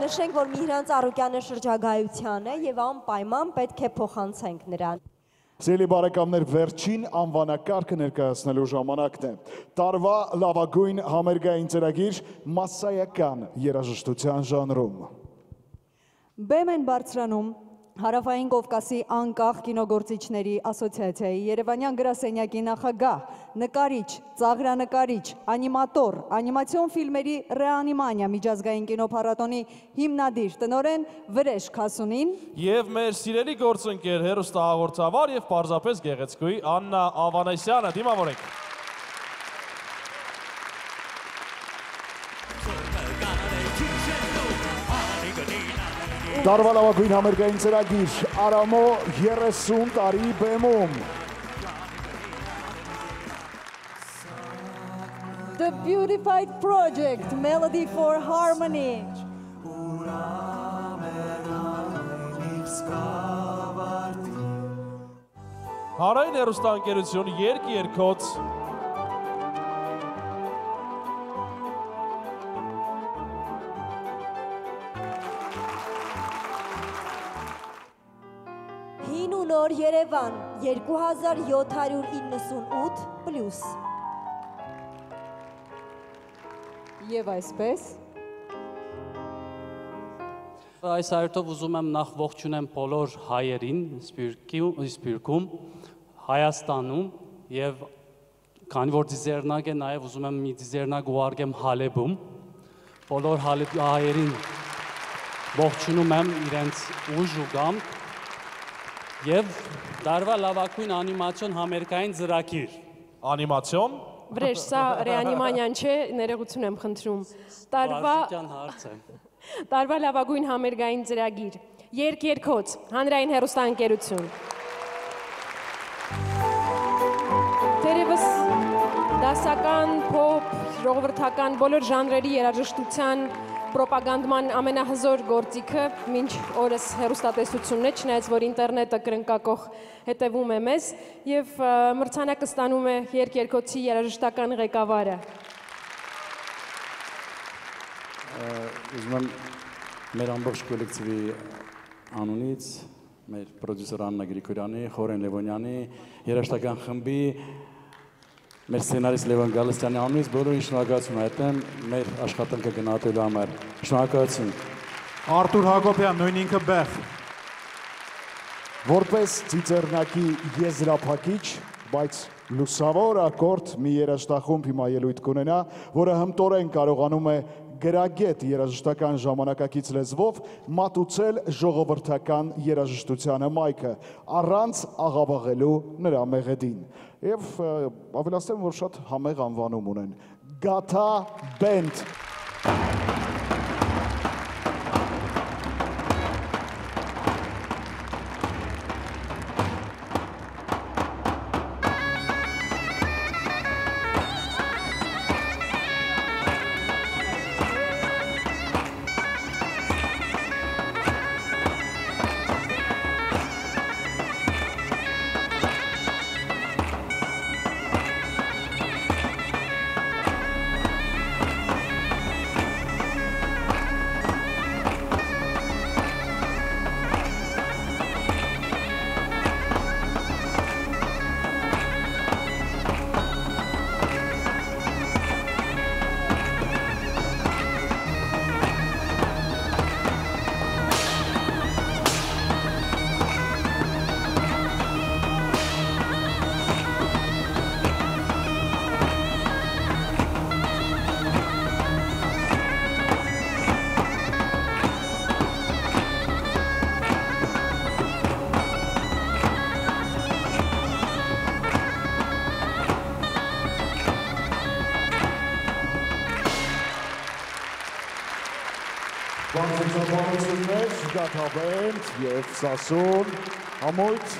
Speaker 3: Նշենք, որ Միհրան Ծառուկյանը շրջագայության է եւ անպայման պետք է փոխանցենք նրան։
Speaker 24: Սիրելի բարեկամներ, վերջին անվանակարգը ներկայացնելու ժամանակն է։ Տարվա լավագույն համերգային ծրագիր մասսայական երաժշտության ժանրում։
Speaker 25: Բեմ են բարձրանում Հարավային Կովկասի անկախ կինոգործիչների ասոցիացիայի Երևանյան գրասենյակի նախագահ, նկարիչ, ծաղրանկարիչ, անիմատոր, անիմացիոն ֆիլմերի ռեանիմանիա միջազգային կինոփառատոնի հիմնադիր տնօրեն Վրեժ Քասունին
Speaker 4: եւ մեր սիրելի գործընկեր հեռուստահաղորդավար եւ պարզապես գեղեցկուհի Աննա Ավանեսյանը, դիմավորեք։
Speaker 24: Տարվա լավագույն համերգային ծրագիր Արամո 30 տարի բեմում։
Speaker 25: The Beautified Project, Melody for Harmony.
Speaker 4: Հանրային հեռուստաընկերություն երկ-երկոց
Speaker 3: Հին ու նոր Երևան 2798 պլյուս
Speaker 25: Եվ այսպես
Speaker 2: Այս այրտով ուզում եմ նախ ողջունեմ բոլոր հայերին Սփյուռքում, Հայաստանում եւ քանի որ դիզերնակ է նաեւ ուզում եմ մի դիզերնակ ուղարկեմ Հալեբում բոլոր հայերին ողջունում եմ իրենց ուժ ու գամք եւ դարվա լավագույն անիմացիոն համերգային ծրագիր
Speaker 4: Անիմացիոն
Speaker 11: Վրեժ, սա ռեանիմանյան չէ, ներողություն եմ խնդրում։ Տարվա լավագույն համերգային ծրագիր։ Երկ-երկոց, հանրային հեռուստաընկերություն։ Տերևս դասական, փոփ, ժողովրդական բոլոր ժանրերի երաժշտության պրոպագանդման ամենահզոր գործիքը մինչ օրս հեռուստատեսությունն է, չնայած որ ինտերնետը կրնկակող հետևում է մեզ եւ մրցանակը ստանում է Երկ-երկոցի երաժշտական ղեկավարը։
Speaker 15: Ուզում եմ մեր ամբողջ կոլեկտիվի անունից, մեր պրոդյուսեր Աննա Գրիգորյանի, Խորեն Լևոնյանի, երաժշտական խմբի, մեր սցենարիստ Լևոն Գալստյանի անունից բոլորին շնորհակալություն հայտնեմ մեր աշխատանքը գնահատելու համար։ Շնորհակալություն։
Speaker 12: Արտուր Հակոբյան, նույն ինքը Բեղ։
Speaker 24: Որպես ծիծեռնակի եզրափակիչ, բայց լուսավոր ակորդ մի երաժշտախումբ հիմա ելույթ կունենա, որը հմտորեն կարողանում է գրագետ երաժշտական ժամանակակից լեզվով մատուցել ժողովրդական երաժշտությանը մայքը, առանց աղավաղելու նրա մեղեդին։ Եվ ավելացնեմ, որ շատ համեղ անվանում ունեն։ Gata Band։ Բանջարություններ, Gata Band և Սասուն, համույթ։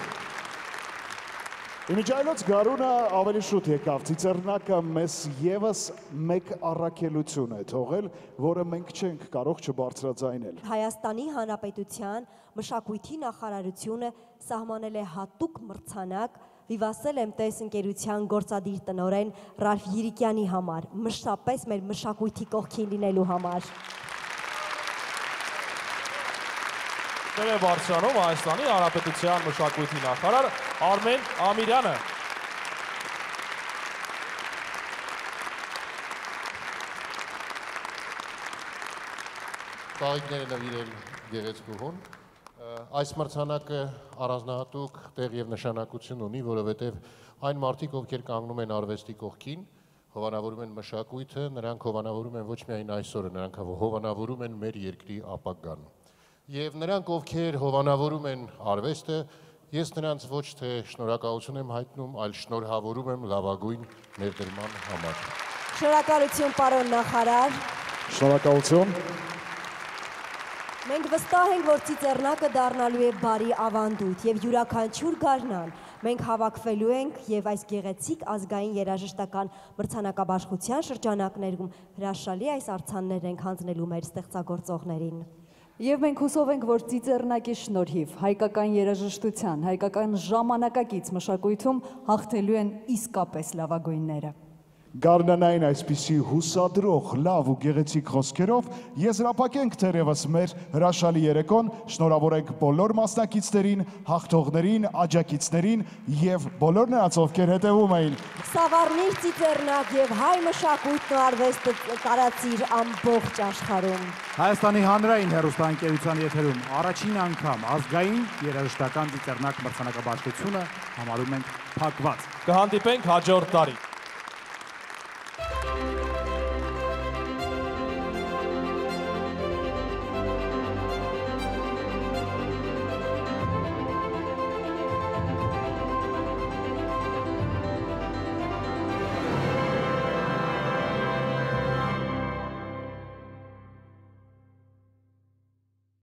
Speaker 24: Իմիջայլոց գարունը ավելի շուտ եկավ, ծիծեռնակը մեզ ևս մեկ առաքելություն է թողել, որը մենք չենք կարող չբարձրաձայնել։
Speaker 3: Հայաստանի Հանրապետության մշակույթի նախարարությունը սահմանել է հատուկ մրցանակ Վիվասել MTS ընկերության գործադիր տնօրեն Ռալֆ Յիրիկյանի համար, մշտապես մեր մշակույթի կողքին լինելու համար։
Speaker 4: Դեր է բարձրանում Հայաստանի Հանրապետության մշակույթի նախարար Արմեն Ամիրյանը։
Speaker 23: Տաղիքները նվիրել գեղեցկուհուն։ Այս մրցանակը առանձնահատուկ տեղ և նշանակություն ունի, որովհետև այն մարդիկ, ովքեր կանգնում են արվեստի կողքին, հովանավորում են մշակույթը, նրանք հովանավորում են ոչ միայն այսօրը, նրանք հովանավորում են մեր երկրի ապագան։ Եվ նրանք, ովքեր հովանավորում են արվեստը, ես նրանց ոչ թե շնորհակալություն եմ հայտնում, այլ շնորհավորում եմ լավագույն ներդրման համար։
Speaker 3: Շնորհակալություն, պարոն նախարար։
Speaker 24: Շնորհակալություն։
Speaker 3: Մենք վստահ ենք, որ ծիծեռնակը դառնալու է բարի ավանդույթ եւ յուրաքանչյուր գարնան մենք հավաքվելու ենք եւ այս գեղեցիկ ազգային երաժշտական մրցանակաբաշխության շրջանակներում հրաշալի այս արձաններ ենք հանձնելու մեր ստեղծագործողներին։
Speaker 8: Եվ մենք հուսով ենք, որ Ծիծեռնակի շնորհիվ հայկական երաժշտության, հայկական ժամանակակից մշակույթում հաղթելու են իսկապես լավագույնները։
Speaker 24: Գարնանային այսպիսի հուսադրող, լավ ու գեղեցիկ խոսքերով եզրափակենք թերևս մեր հրաշալի երեկոն, շնորհավորենք բոլոր մասնակիցներին, հաղթողներին, աջակիցներին եւ բոլոր նրանց, ովքեր հետևում էին։
Speaker 3: Սավառնիր Ծիծեռնակ եւ հայ մշակույթն ու արվեստը տարածիր ամբողջ աշխարհում։
Speaker 12: Հայաստանի հանրային հեռուստաընկերության եթերում առաջին անգամ ազգային երաժշտական Ծիծեռնակ մրցանակաբաշխությունը համարում ենք փակված։
Speaker 4: Կհանդիպենք հաջորդ տարի։